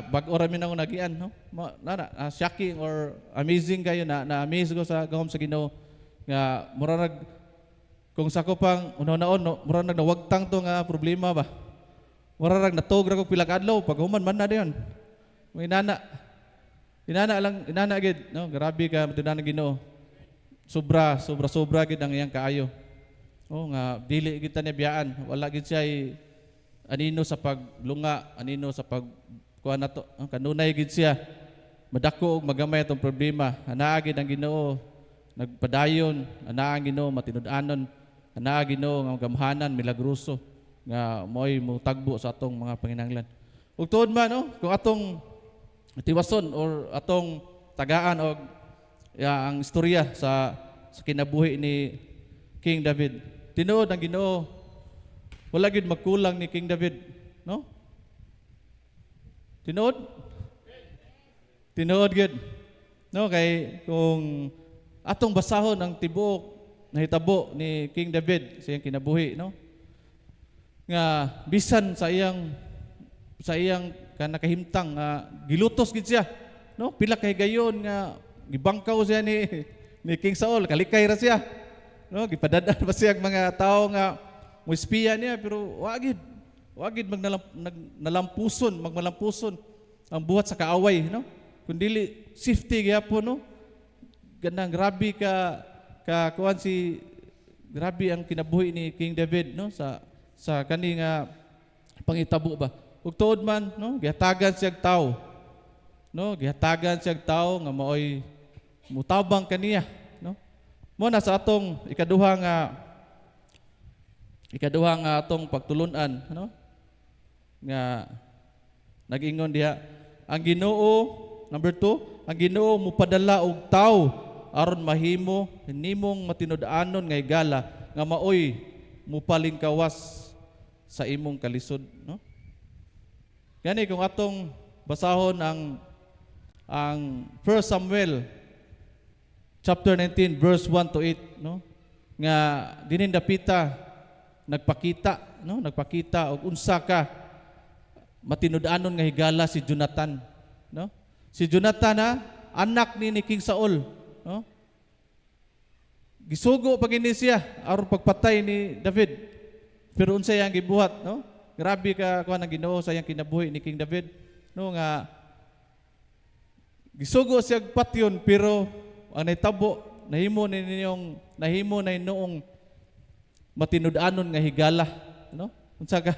bag-o ra mi nang nagian, no? Shocking or amazing kayo na amaze ko sa gahom sa Ginoo nga murag kung sa ko pang una-naon, no, murag nawagtang to nga problema ba. Murag natog ra ko pila ka adlaw pag human man na diyon. Inana gid, no? Grabe ka matudan ng Ginoo. Sobra gid ang iyang kaayo. Oh, nga dili gid ta niya biyaan. Wala gid siya anino sa paglunga, anino sa kuha na to, kanunay gid siya madako og magamay atong problema. Anaa gid ang Ginoo nagpadayon, anaa ang Ginoo matinud-anon, anaa Ginoo nga gamhanan milagroso nga moy mutagbo sa atong mga panginahanglan. Ug tuod man, no, kung atong tiwason or atong tagaan og ang istorya sa kinabuhi ni King David, tinuod ang Ginoo wala gid magkulang ni King David, no? Tinuod gid. No, kay kung atong basahon ang tibuok nahitabo ni King David sa iyang kinabuhi, no? Nga bisan sa iyang kanakahimtang gilutos gid siya, no? Pila kay gayon nga gibangkaw siya ni King Saul, kalikay ra siya. No, gipadad-an pa siya mga tao nga mo espiya niya, pero wagid magmalampuson ang buhat sa kaaway, no? Kundili safety gyapon, no? Ganang grabe kuan grabe ang kinabuhi ni King David, no, sa kani nga pangitabo ba. Ug tuod man, no, gihatagan siya tao, no, gihatagan siya tao nga maoy mutabang kaniya, no? Mo na sa atong ikaduha nga atong pagtulunan, no, nga nag-ingon diha ang Ginoo. Number 2, ang Ginoo mupadala og tao aron mahimo nimong matinud-anon nga higala nga maoy mupalingkawas sa imong kalisod, no? Gani kung atong basahon ang 1 Samuel chapter 19 verse 1 to 8, no, nga dinin dapita nagpakita og unsa ka matinud-anon nga higala si Jonathan, no? Si Jonathan na anak ni King Saul, no? Gisugo pag ini siya aron pagpatay ni David. Pero unsay ang gibuhat, no? Grabe ka kuan ang Ginoo sa iyang kinabuhi ni King David, no, nga gisugo siya patyon pero ang nahitabo nahimo na noong matinud-anon nga higala, no? Unsa ka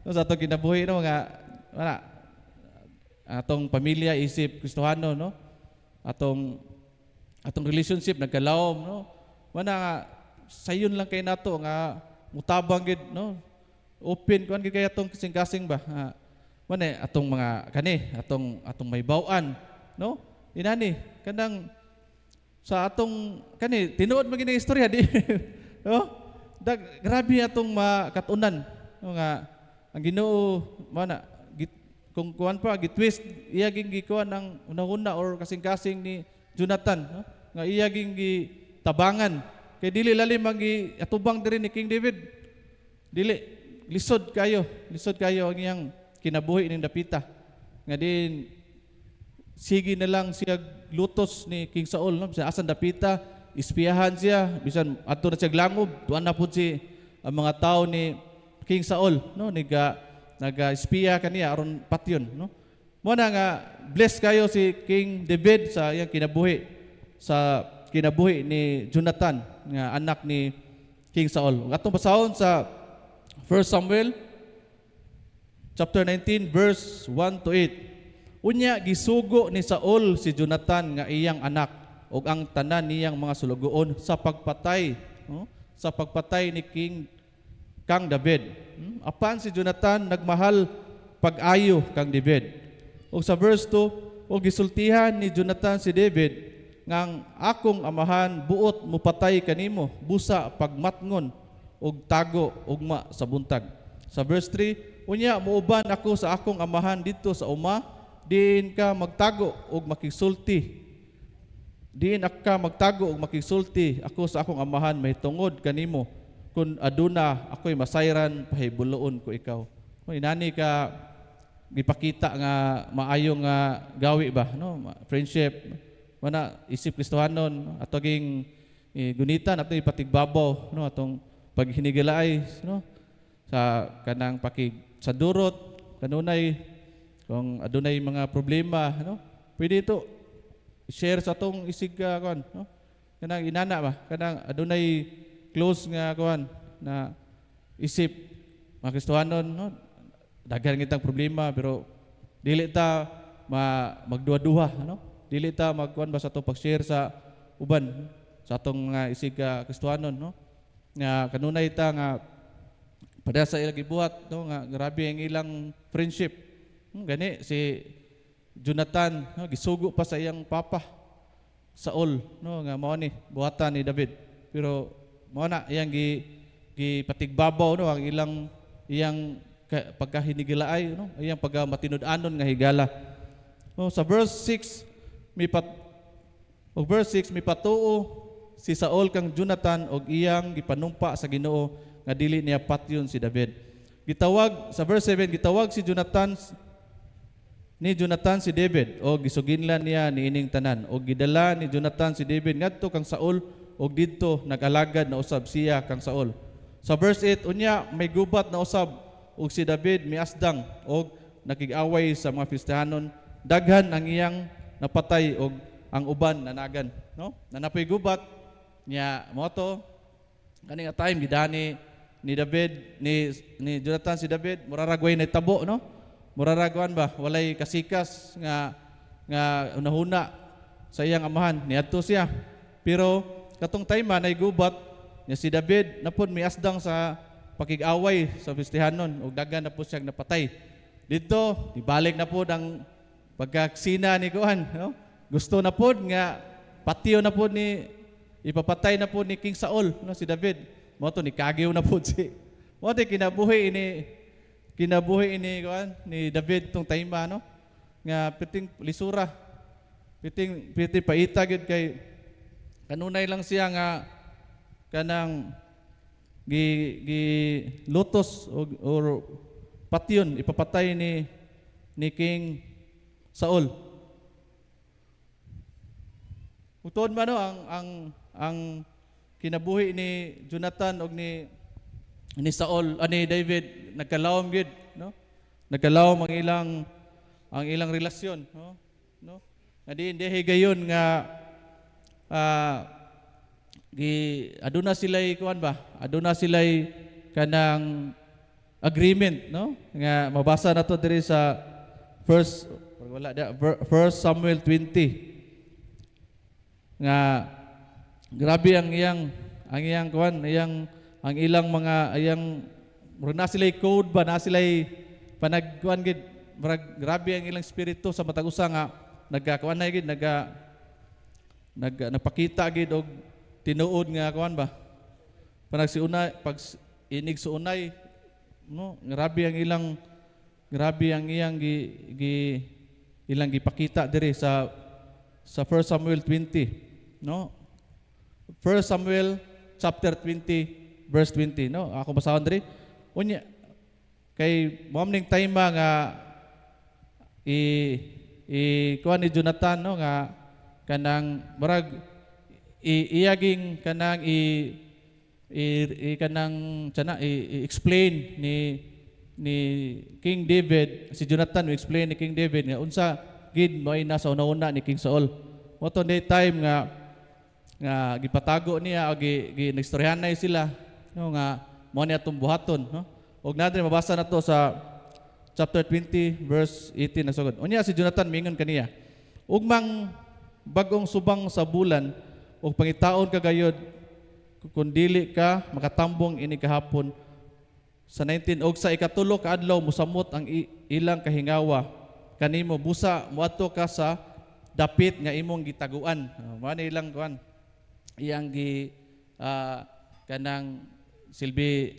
no, sa atong kinabuhi, no, nga wala atong pamilya isip Kristohano, no? Atong relationship nagkalawom, no? Wala nga sayon lang kay nato nga mutabang gid, no? Open kuan gid kay atong kasing-kasing ba. Wala atong mga kani, atong may baw-an, no? Inani kanang sa atong kani tinuod man gid ang istorya di. No? Grabe atong makatunan, no, nga ang Ginoo mana kung kuan pa gitwist iya ging gikuan ang una-una or kasing-kasing ni Jonathan, no? Nga iya ging gitabangan kay dili lalim ang atubang diri ni King David. Dili lisod kayo ang iyang kinabuhi ning dapita. Nga din sige na lang siya lutos ni King Saul, no? Sa asan dapita, ispiyahan siya, bisan adto na siya langob, tuan na pud si ang mga tao ni King Saul, no? Naga-espiya kaniya aron patyon, no? Mo na nga bless kayo si King David sa iyang kinabuhi ni Jonathan nga anak ni King Saul. Atong basahon sa 1 Samuel chapter 19 verse 1 to 8. Unya gisugo ni Saul si Jonathan nga iyang anak ug ang tanan niyang mga sulugoon sa pagpatay, no? Sa pagpatay ni Kang David. Apan si Jonathan nagmahal pag-ayo kang David. Ug sa verse 2, ug gisultihan ni Jonathan si David ngang akong amahan buot mupatay kanimo busa pagmatngon ug tago ugma sa buntag. Sa verse 3, unya muuban ako sa akong amahan dito sa uma, diin ka magtago ug makigsulti. Diin ka magtago ug makigsulti ako sa akong amahan mahitungod kanimo kun aduna ako'y masayran pahibuloon ko ikaw. Inani ka gipakita nga maayong nga gawi ba, no? Friendship mana isip Kristohanon ato ging gunitan ato ipatigbabaw, no, atong paghinigalaay, no, sa kanang sa durot kanunay kung adunay mga problema, no, pwede ito share sa atong isig kuan, no, kanang inana ba kanang adunay close nga kuan na isip mga Kristohanon, no, daghan ngitang problema pero dili ta magduha-duha, no, dili ta magkuan ba sa atong pag-share sa uban sa atong mga isig Kristohanon, no, nga kanunay ta nga pada sa ilang gibuhat, no, nga grabe ang ilang friendship. Gani si Jonathan, no, gisugo pa sa iyang papa Saul, no, nga mao ni buhatan ni David. Pero mao na iyang gipatigbabaw, no, ang iyang pagkahinigilaay, no, iyang pagmatinud-anon nga higala. No, sa verse 6 mipatuo si Saul kang Jonathan og iyang gipanumpa sa Ginoo nga dili niya patyon si David. Gitawag sa verse 7, gitawag si Jonathan si David o gisuginlan niya niining tanan o gidala ni Jonathan si David ngadto kang Saul og didto nag-alagad na usab siya kang Saul. Sa verse 8, unya may gubat na usab og si David miasdang og nakig-away sa mga Filistihanon, daghan ang iyang napatay og ang uban nanagan, no? Nanapoy gubat niya moto kaning time gidani ni David ni Jonathan si David muraragway na tabo, no? Muraragwan ba walay kasikas nga unahuna sa iyang amahan niadto siya. Pero katong time nay gubat niya si David napod miasdang sa pakig-away sa Filistihanon ug daghan na po siyang napatay. Dito ibalik na pod ang pagkaksina ni kuan, no? Gusto na pod nga patiyo na pod ni ipapatay na pod ni King Saul, no, si David. Mo to ni kagiw na pod si. Mo to kinabuhi ini kuan ni David tong time, no? Nga piting lisura. Piting paita gyud kay kanunay lang siya nga kanang lutos or patyon ipapatay ni King Saul. Utod man no ang kinabuhi ni Jonathan og ni Saul ani David nagkalawom gid no. Nagkalawom ang ilang relasyon no. Adi gayon nga aduna sila'y kuan ba? Aduna sila'y kanang agreement no nga mabasa nato diri sa first Samuel 20 nga grabe ang iyang kuan ang ilang mga murag na sila'y code ba na sila'y panagkuan gid murag grabe ang ilang espiritu sa matag usa nga nagkakuan na gid nagpakita gid og tinuod nga kuan ba panagsiunay pag inig suunay no grabe ang iyang ilang gipakita diri sa 1 Samuel 20 no 1 Samuel chapter 20 verse 20 no ako basahon diri unya kay mamning time nga kuan ni Jonathan no nga kanang murag iyaging kanang kanang explain ni King David si Jonathan explain ni King David nga unsa gid moy nasa una-una ni King Saul moto day time nga gipatago niya o nagstoryahanay sila no nga mao ni atong buhaton no og nadre mabasa nato sa chapter 20 verse 18 nasugod unya si Jonathan mingon kaniya ugmang bagong subang sa bulan o pangitaon ka gayod kung dili ka makatambong ini kahapon sa 19 og sa ikatulo ka adlaw musamot ang ilang kahingawa kanimo busa moadto ka sa dapit nga imong gitaguan mao ni ilang kuan iyang kanang silbi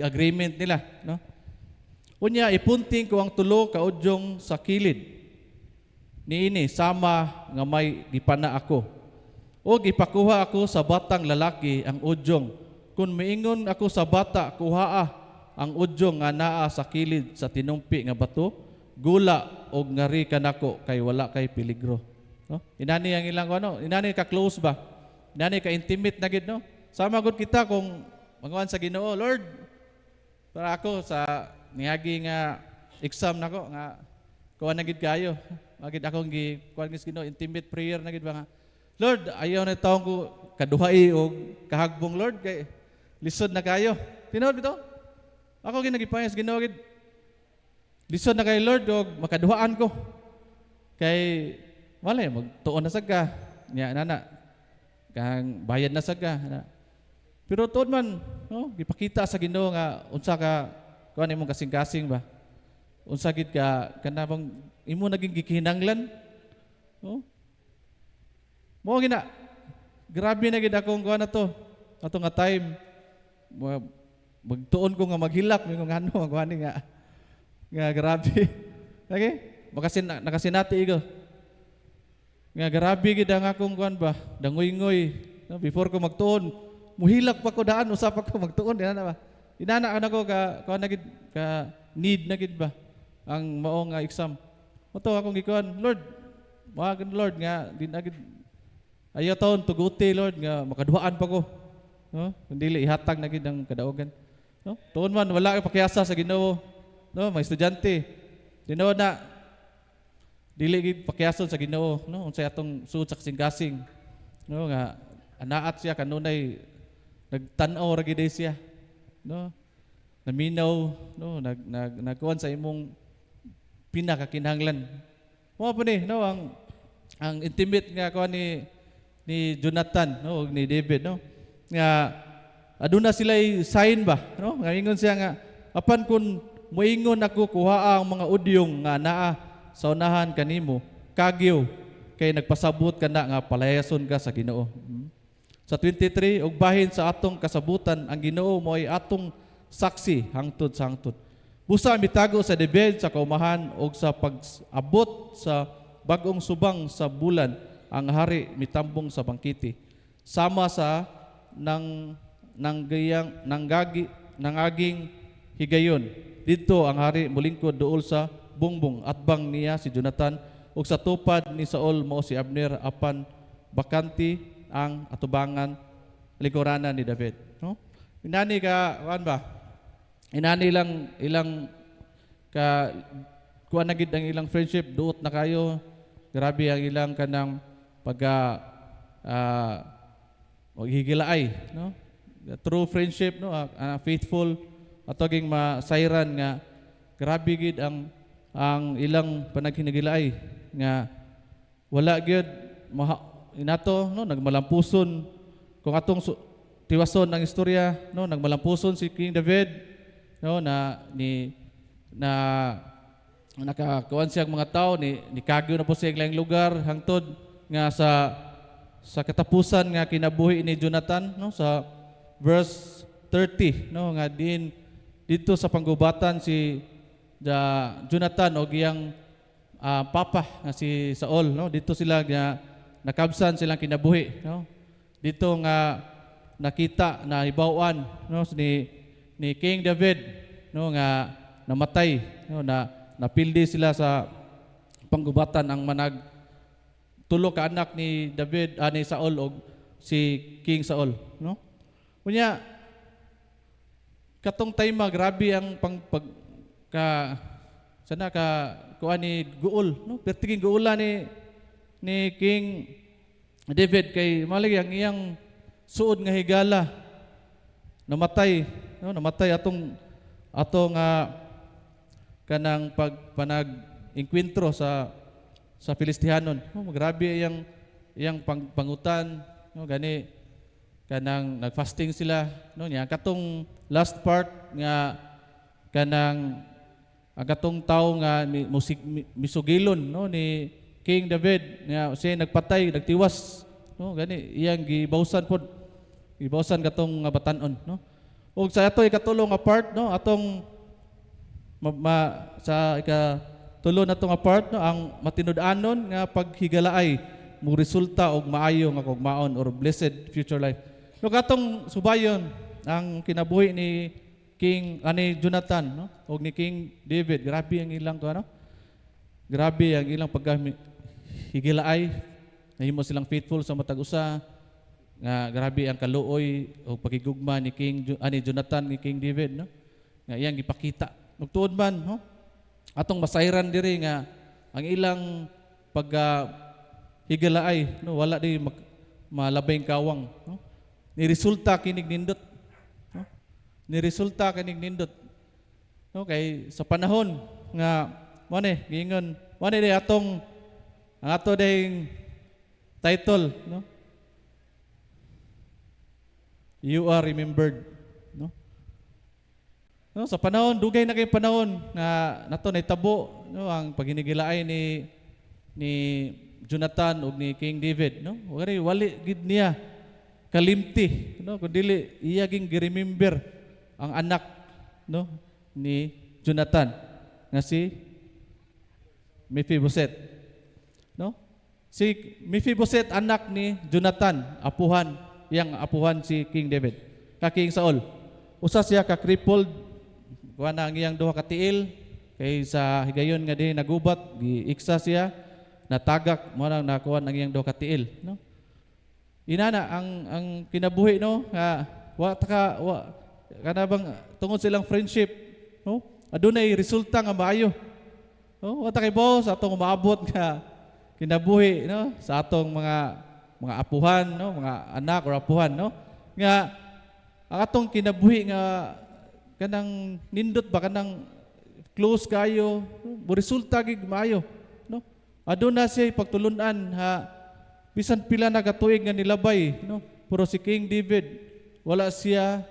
agreement nila no unya ipunting ko ang tulo ka udyong sa kilid niini sama nga may gipana ako og ipakuha ako sa batang lalaki ang udyong kun miingon ako sa bata kuhaa ang udyong nga naa sa kilid sa tinumpi nga bato gula og ngari kanako kay wala kay peligro no inani ang ilang ano inani ka close ba inani ka intimate na gid no sama gud kita kung manguan sa Ginoo Lord para ako sa niagi nga exam nako nga kuan na gid kayo agid akong kuan gid Ginoo intimate prayer na gid ba nga Lord ayaw na taong ko kaduhai og kahagbong Lord kay lisod na kayo tinuod bitaw ako ginagipayas Ginoo gid lisod na kay Lord og makaduhaan ko kay wala magtuon na sagka nya nana kang bayad na sagka pero tuod man no gipakita sa Ginoo nga unsa ka kuan imong kasing-kasing ba unsa gid ka kanabang imo naging gikinahanglan no mo gina grabe na gid akong kuan na to ato nga time magtuon ko nga maghilak mingon ano ang kuan nga grabe okay nakasinati igo nga grabe gid ang akong kuan ba dangoy-ngoy no? Before ko magtuon muhilak pa ko daan usap ako magtuon dinana ba inana ko ka kuan na gid ka need na gid ba ang mao nga exam moto akong gikuan Lord wag Lord nga din agid ayaw taon tuguti Lord nga makaduhaan pa ko no kundi ihatag na gid ang kadaogan no tuon man wala kay pakiasa sa Ginoo no mga estudyante Ginoo na dili gid pakiason sa Ginoo no unsay atong suod sa kasing-kasing no nga anaat siya kanunay nagtan-aw ra gid siya no naminaw no nagkuan sa imong pinakakinahanglan mo pa ni no ang intimate nga kuan ni Jonathan no ug ni David no nga aduna sila'y sign ba no nga ingon siya nga apan kun moingon ako kuhaa ang mga udyong nga naa sa unahan kanimo kagyo kay nagpasabot ka na nga palayason ka sa Ginoo sa 23 ug bahin sa atong kasabutan ang Ginoo mo ay atong saksi hangtod sa hangtod busa mitago sa debed sa kaumahan ug sa pag-abot sa bagong subang sa bulan ang hari mitambong sa bangkiti sama sa nangaging higayon didto ang hari mulingkod duol sa bungbong at bang niya si Jonathan ug sa tupad ni Saul mao si Abner apan bakanti ang atubangan lingkuranan ni David, no? Inani ka kuan ba? Inani lang ilang ka kuan na gid ang ilang friendship, duot na kayo. Grabe ang ilang kanang pagka maghigilaay, no? True friendship, no? Faithful atoging masayran nga grabe gid ang ilang panaghinagilaay nga wala gyud inato, no, nagmalampuson kung atong tiwason ang istorya, no, nagmalampuson si King David, no, na nakakuan siyang mga tao ni kagyo na po siya ilang lugar hangtod nga sa katapusan nga kinabuhi ni Jonathan, no, sa verse 30, no, nga dito sa panggubatan si Jonathan o giyang papa nga si Saul, no, dito sila nga nakabsan silang kinabuhi, no, dito nga nakita na hibawan, no, ni King David, no, nga namatay, no, na napildi sila sa panggubatan ang manag tulo ka anak ni David, ni Saul o si King Saul, no. Kunya katong time grabe ang sana ka kuan ni Guol, no, pertiging guula ni King David kay malagi ang iyang suod nga higala namatay, no, namatay atong kanang panag-inkwentro sa Filistihanon, no, grabe iyang pangutan, no, gani kanang nagfasting sila, no, nya katong last part nga kanang ang katong tao nga misugilon, no, ni King David nga siya nagpatay, nagtiwas, no, gani iyang gibawsan pod, gibawsan katong nga batan-on, no. Ug sa ato ikatulong nga part, no, atong sa ikatulo na tong part, no, ang matinud-anon nga paghigalaay mo resulta og maayo nga kugmaon or blessed future life. No, katong subayon ang kinabuhi ni ni Jonathan, no, og ni King David, grabe ang ilang ano, grabe ang ilang paghigilaay, nahimo silang faithful sa matag usa, nga grabe ang kaluoy o pagigugma ni Jonathan ni King David, no, nga iyang gipakita nugtuod man, no, atong masayran diri nga ang ilang higalaay, no, wala di malabay kawang, no, ni resulta kinig nindot, no, ni resulta kinig nindot, no, kay sa panahon nga mo ni gingon mo ni atong ang ato ding title, no, you are remembered, no. No, sa panahon dugay na kay panahon na nato nahitabo, no, ang paghinigilaay ni Jonathan ug ni King David, no, wali gid niya kalimti, no, kun dili iya ging gi-remember ang anak, no, ni Jonathan nga si Mephibosheth, no. Si Mephibosheth anak ni Jonathan, iyang apuhan si King David ka King Saul. Usa siya ka crippled, kuha na ang iyang duha ka tiil, kay sa higayon nga di nagubat, giiksa siya, natagak, mo nang nakuha ang iyang duha ka tiil, no. Inana ang kinabuhi, no, nga kanabang tungod silang friendship, no, adunay resulta nga maayo, no, wa ta kay boss atong maabot nga kinabuhi, no, sa atong mga apuhan, no, mga anak or apuhan, no, nga ang atong kinabuhi nga kanang nindot ba kanang close kayo, no, resulta gid maayo, no. Aduna siya pagtulunan ha bisan pila na katuig nga nilabay, no, pero si King David wala siya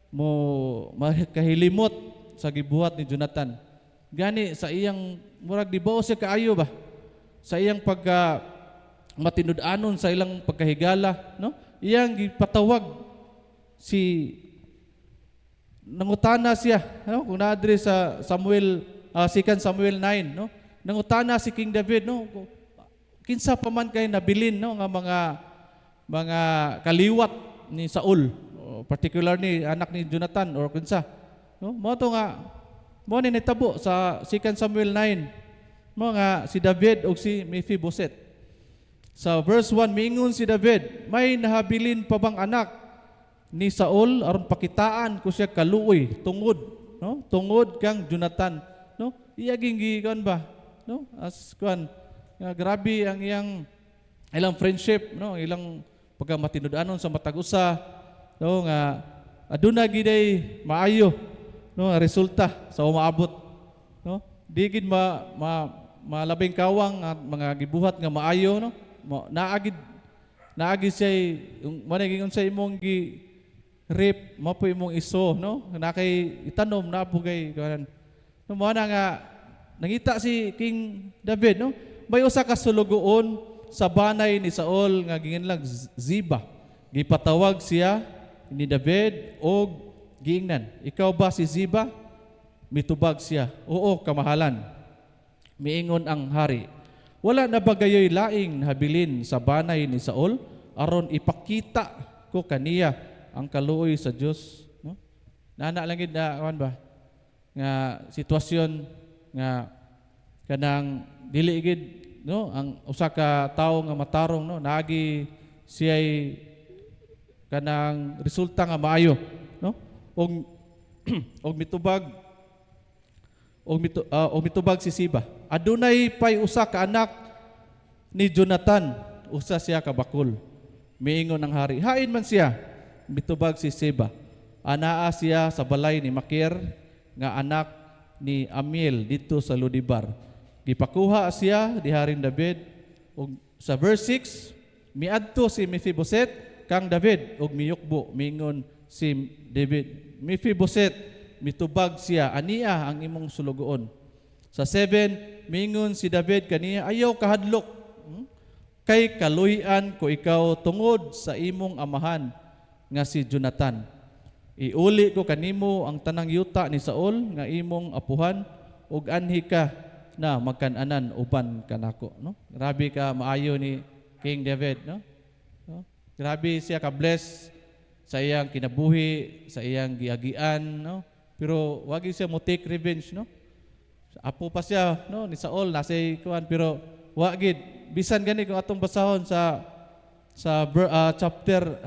mo makahilimot sa gibuhat ni Jonathan. Gani sa iyang murag dibaw siya kaayo ba sa iyang matinud-anon sa ilang pagkahigala, no, iyang gipatawag si nangutana siya, no, kung naadre sa Samuel 2 Samuel 9, no, nangutana si King David, no, kinsa pa man kay nabilin, no, nga mga kaliwat ni Saul, particularly anak ni Jonathan or kinsa, no, mo to nga mo ni nitabo sa 2 Samuel 9 mo nga si David ug si Mephibosheth. Sa verse 1 miingon si David, may nahabilin pa bang anak ni Saul aron pakitaan ko siya kaluoy tungod, no? Tungod kang Jonathan, no? Iyaging gikan ba, no? As kuan nga grabe ang ilang friendship, no? Ilang pagkamatinud-anon sa matag usa, no? Nga aduna giday maayo, no? Resulta sa umaabot, no? Di gid malabing kawang at mga gibuhat nga maayo, no? Naagid siya yung managing sa imong gi rape mapo imong iso, no? Nakay itanom na bugay kanan. No mo na nga nangita si King David, no? May usa ka sulugoon sa banay ni Saul nga ginganlang Ziba. Gipatawag siya ni David og giingnan, ikaw ba si Ziba? Mitubag siya, oo kamahalan. Miingon ang hari, wala na bagayoy laing habilin sa banay ni Saul aron ipakita ko kaniya ang kaluoy sa Dios, no? Nana lang gid na kuan ba nga sitwasyon nga kanang dili gid, no, ang usa ka tawo nga matarong, no, naagi siya'y kanang resulta nga maayo, no? Og mitubag si Siba. Adunay pay usa ka anak ni Jonathan, usa siya ka bakul. Miingon ang hari, hain man siya. Mitubag si Siba. Anaa siya sa balay ni Makir nga anak ni Amiel dito sa Ludibar. Gipakuha siya di Haring David. Og sa verse 6, miadto si Mephibosheth kang David og miyukbo. Miingon si David, Mephibosheth, mitubag siya, aniya ang imong sulugoon. Sa 7, mingon si David kaniya, ayaw kahadlok. Kay kaluyan ko ikaw tungod sa imong amahan nga si Jonathan. Iuli ko kanimo ang tanang yuta ni Saul nga imong apuhan ug anhi ka na magkananan uban kanako, no? Grabe ka maayo ni King David, no? Grabe siya ka bless sa iyang kinabuhi, sa iyang giagian, no? Pero wagi siya mo take revenge, no? Apo pa siya, no, ni Saul nasa kuan, pero wagid bisan gani kung atong basahon sa chapter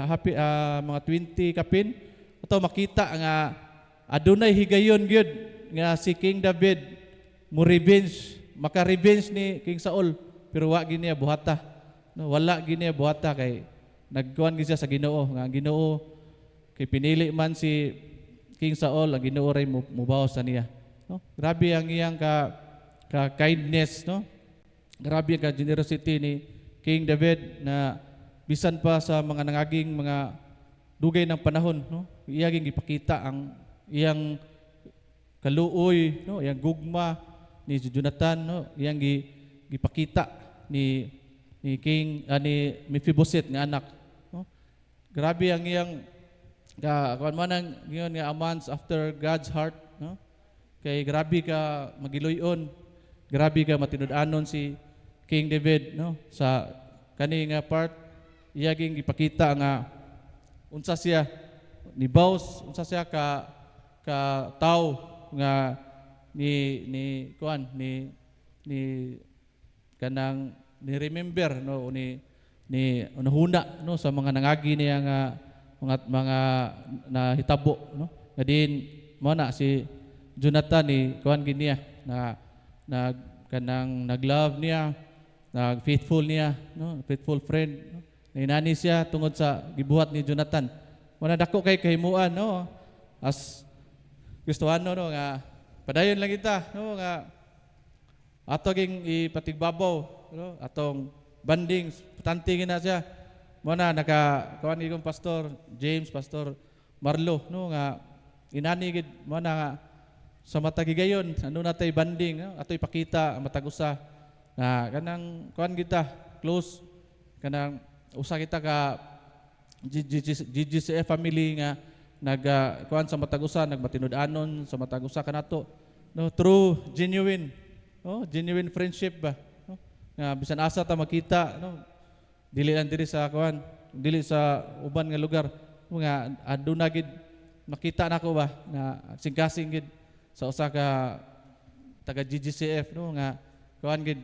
mga 20 kapin ato makita nga adunay higayon gyud nga si King David mo revenge, maka-revenge ni King Saul, pero wa gid niya buhata, no? Wala gid niya buhata kay nagkuan gid siya sa Ginoo, nga Ginoo kay pinili man si King Saul, ang Ginoo ray mubawas sa niya, no? Grabe ang iyang ka kindness, no? Grabe ang ka generosity ni King David na bisan pa sa mga nangaging mga dugay ng panahon, no? Iyaging ipakita ang iyang kaluoy, no? Iyang gugma ni Jonathan, no? Iyang gipakita ni Mephibosheth nga anak, no? Grabe ang iyang kuan man ang ngayon nga a month after God's heart, no? Kay grabe ka magiluyon, grabe ka matinud-anon si King David, no? Sa kani nga part iyaging gipakita nga unsa siya ni boss, unsa siya ka tao nga ni kanang ni remember, no, ni unahuna, no, sa mga nangagi niya nga mga nahitabo, no, nga din mo na si Jonathan ni kuan giniya na kanang naglove niya, faithful niya, no, faithful friend, no? Nainani siya tungod sa gibuhat ni Jonathan. Wala dako kay kahimuan, no, as Kristohano, no, nga padayon lang kita, no, nga ato ging ipatigbabaw, no, atong banding patantingin na siya. Muna naka-kuan igong Pastor James, Pastor Marlo, no, nga inani gid mo na nga sa matagigayon ano natay banding, no? Ato ipakita matag usa na kanang kuan kita close, kanang usa kita ka GGCF family nga kuan sa matag usa, nagmatinud-anon sa matag usa kanato, no, true genuine, no, genuine friendship ba, no? Nga bisan asa ta makita, no, dili lang diri sa kuan, dili sa uban nga lugar, nga aduna gid makita nako ba na singkasing gid sa usa ka taga GGCF, no, nga kuan gid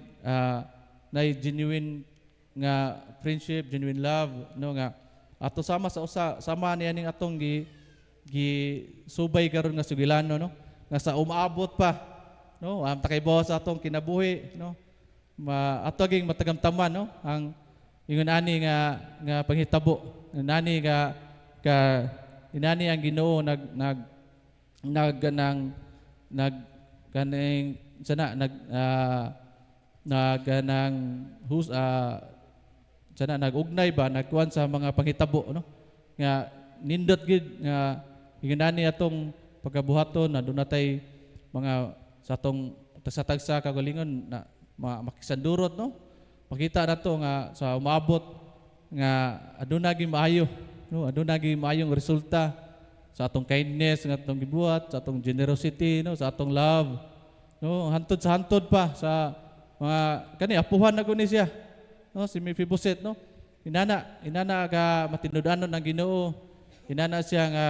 na genuine nga friendship, genuine love, no nga ato sama sa usa, sama niya ning atong gi subay karon nga sugilano, no, nga sa umaabot pa, no, takaybawa sa atong kinabuhi, no, ato ging matagamtaman, no, ang ingon ani nga panghitabo, nani inani ang Ginoo nagugnay ba nagkuan sa mga panghitabo, no, nga nindot gid nga inani atong pagkabuhaton na doon natay mga sa atong tagsa-tagsa kagalingon na makisandurot, no, makita nato nga sa umabot nga aduna gi maayo, no, aduna gi maayong resulta sa atong kindness nga atong gibuhat, sa atong generosity, no, sa atong love, no, hantod sa hantod pa sa mga kani apuhan na guni siya, no, si Mephibosheth, no, inana ka matinud-anon ang Ginoo, inana siya nga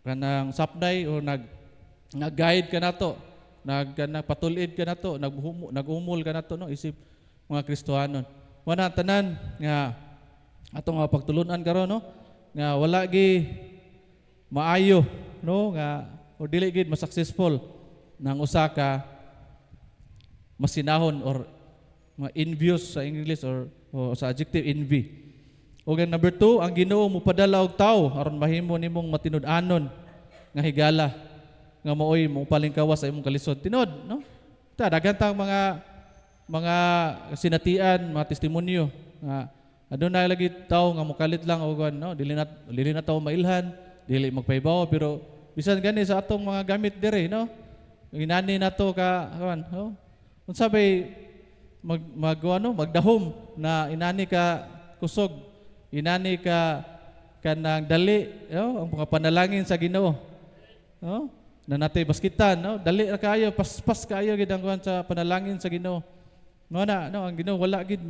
kanang sapday o nag-guide ka nato, patulid ka nato, nag-umol ka nato, no, isip mga Kristohanon. Wana tanan nga atong pagtulunan karon, no, nga wala gi maayo, no, nga o dili gid ma-successful nang usa ka masinahon or envious sa English or sa adjective envy. O number 2, ang Ginoo mopadala og tawo aron mahimo nimong matinud-anon nga higala nga maoy mo palingkawas sa imong kalisod tinod, no? Ta daghan tang mga sinatian, mga testimonyo nga adunay lagi tawo nga mokalit lang og no, dili na tawo mailhan, dili magpaybaw, pero bisan gani sa atong mga gamit dire, no? Inani nato ka kuan, no? Unsa bay magdahom na inani ka kusog, inani ka kanang dali, no, ang mga panalangin sa Ginoo, no, na natay baskitan, no, dali ra kayo, paspas kayo gid ang kuan sa panalangin sa Ginoo, no, ang Ginoo wala gid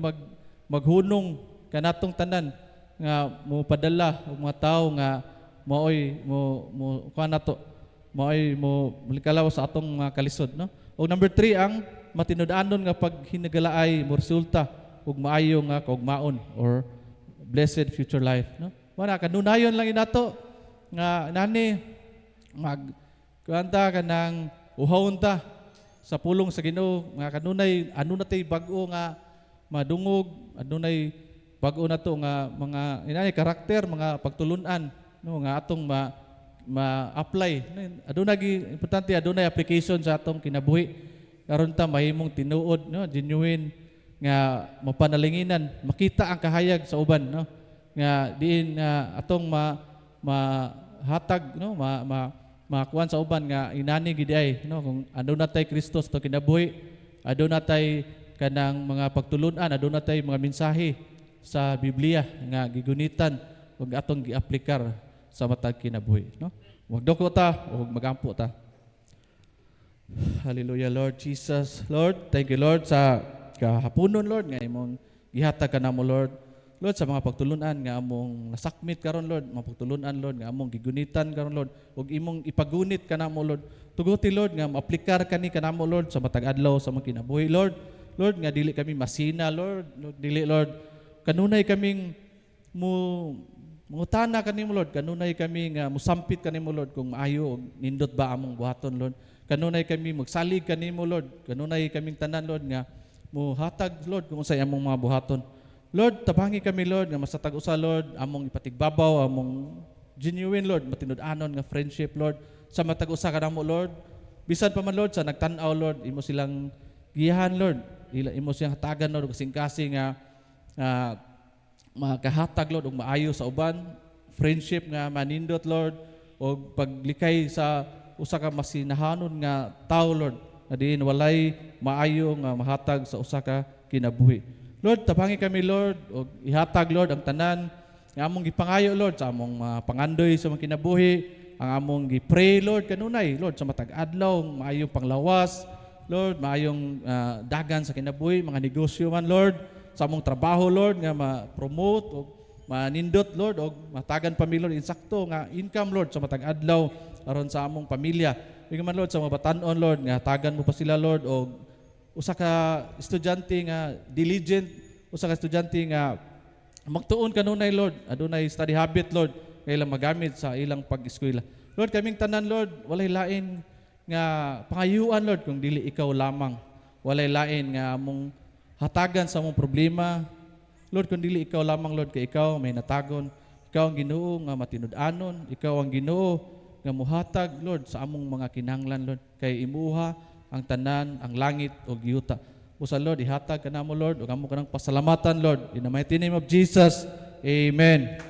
maghunong kanatong tanan nga mo padala og mga tawo nga maoy mo kuan nato, maoy mo likalaw sa atong mga kalisod, no. O number 3, ang matinud-anon nga paghinagalaay mo resulta ug maayo nga kaugmaon or blessed future life, no. Wala kanunayon lang inato nga nani kuanta kanang uhawon ta sa pulong sa Ginoo nga kanunay ano natay bag-o nga madungog, adunay bag-o nato nga mga inani karakter, mga pagtulunan, no, nga atong ma-apply. Adunay importante, adunay application sa atong kinabuhi karon ta mahimong tinuod, no, genuine nga mapanalinginan, makita ang kahayag sa uban, no, nga diin atong mahatag, no, makuan sa uban nga inani gid ay, no, kung aduna tay Kristo sa kinabuhi, aduna tay kanang mga pagtulunan, aduna tay mga mensahe sa Biblia nga gigunitan ug atong giaplikar sa matag kinabuhi, no. Magdoko ta ug magampo ta. Hallelujah, Lord Jesus. Lord, thank you, Lord, sa kahaponon, Lord, nga imong gihatag ka namo, Lord. Lord, sa mga pagtulunan nga among nasakmit karon, Lord, mga pagtulunan, Lord, nga among gigunitan karon, Lord, ug imong ipagunit ka namo, Lord. Tuguti, Lord, nga maaplikar kani kanamo, Lord, sa matag adlaw sa mga kinabuhi, Lord. Lord, nga dili kami masina, Lord. Dili, Lord, kanunay kaming mungutana kanimo, Lord. Kanunay kami nga musampit kanimo, Lord, kung maayo og nindot ba among buhaton, Lord. Kanunay kami magsalig kanimo, Lord. Kanunay kaming tanan, Lord, nga muhatag, Lord, kung unsay among mga buhaton. Lord, tabangi kami, Lord, nga masatag usa, Lord, among ipatigbabaw, among genuine, Lord, matinud-anon nga friendship, Lord, sa matag usa kanamo, Lord. Bisan pa man, Lord, sa nagtan-aw, Lord, imo silang giyahan, Lord. Imo silang hatagan, Lord, kasing-kasing nga makahatag, Lord, ug maayo sa uban, friendship nga manindot, Lord, ug paglikay sa usa ka masinahanon nga tao, Lord, na diin walay maayo nga mahatag sa usa ka kinabuhi. Lord, tabangi kami, Lord, ug ihatag, Lord, ang tanan nga among gipangayo, Lord, sa among pangandoy sa mga kinabuhi, ang among gipray, Lord, kanunay, Lord, sa matag adlaw, maayong panglawas, Lord, maayong dagan sa kinabuhi, mga negosyo man, Lord, sa among trabaho, Lord, nga ma-promote o manindot, Lord, o matagan pa mi, Lord, insakto nga income, Lord, sa matag adlaw aron sa among pamilya. Ing man, Lord, sa mga batan-on, Lord, nga tagan mo pa sila, Lord, o usa ka estudyante nga diligent, usa ka estudyante nga magtuon kanunay Lord, adunay study habit Lord, nga ilang magamit sa ilang pag-eskwela. Lord, kaming tanan Lord, walay lain nga pangayuan Lord kung dili ikaw lamang. Walay lain nga mong hatagan sa mong problema. Lord, kung dili ikaw lamang Lord, kay ikaw may natagon. Ikaw ang Ginoo nga matinud-anon, ikaw ang Ginoo nga muhatag Lord sa among mga kinahanglan Lord, kay imuha ang tanan, ang langit ug yuta. Busa Lord, ihatag kanamo Lord ug amo kanang pasalamatan Lord. In the mighty name of Jesus. Amen.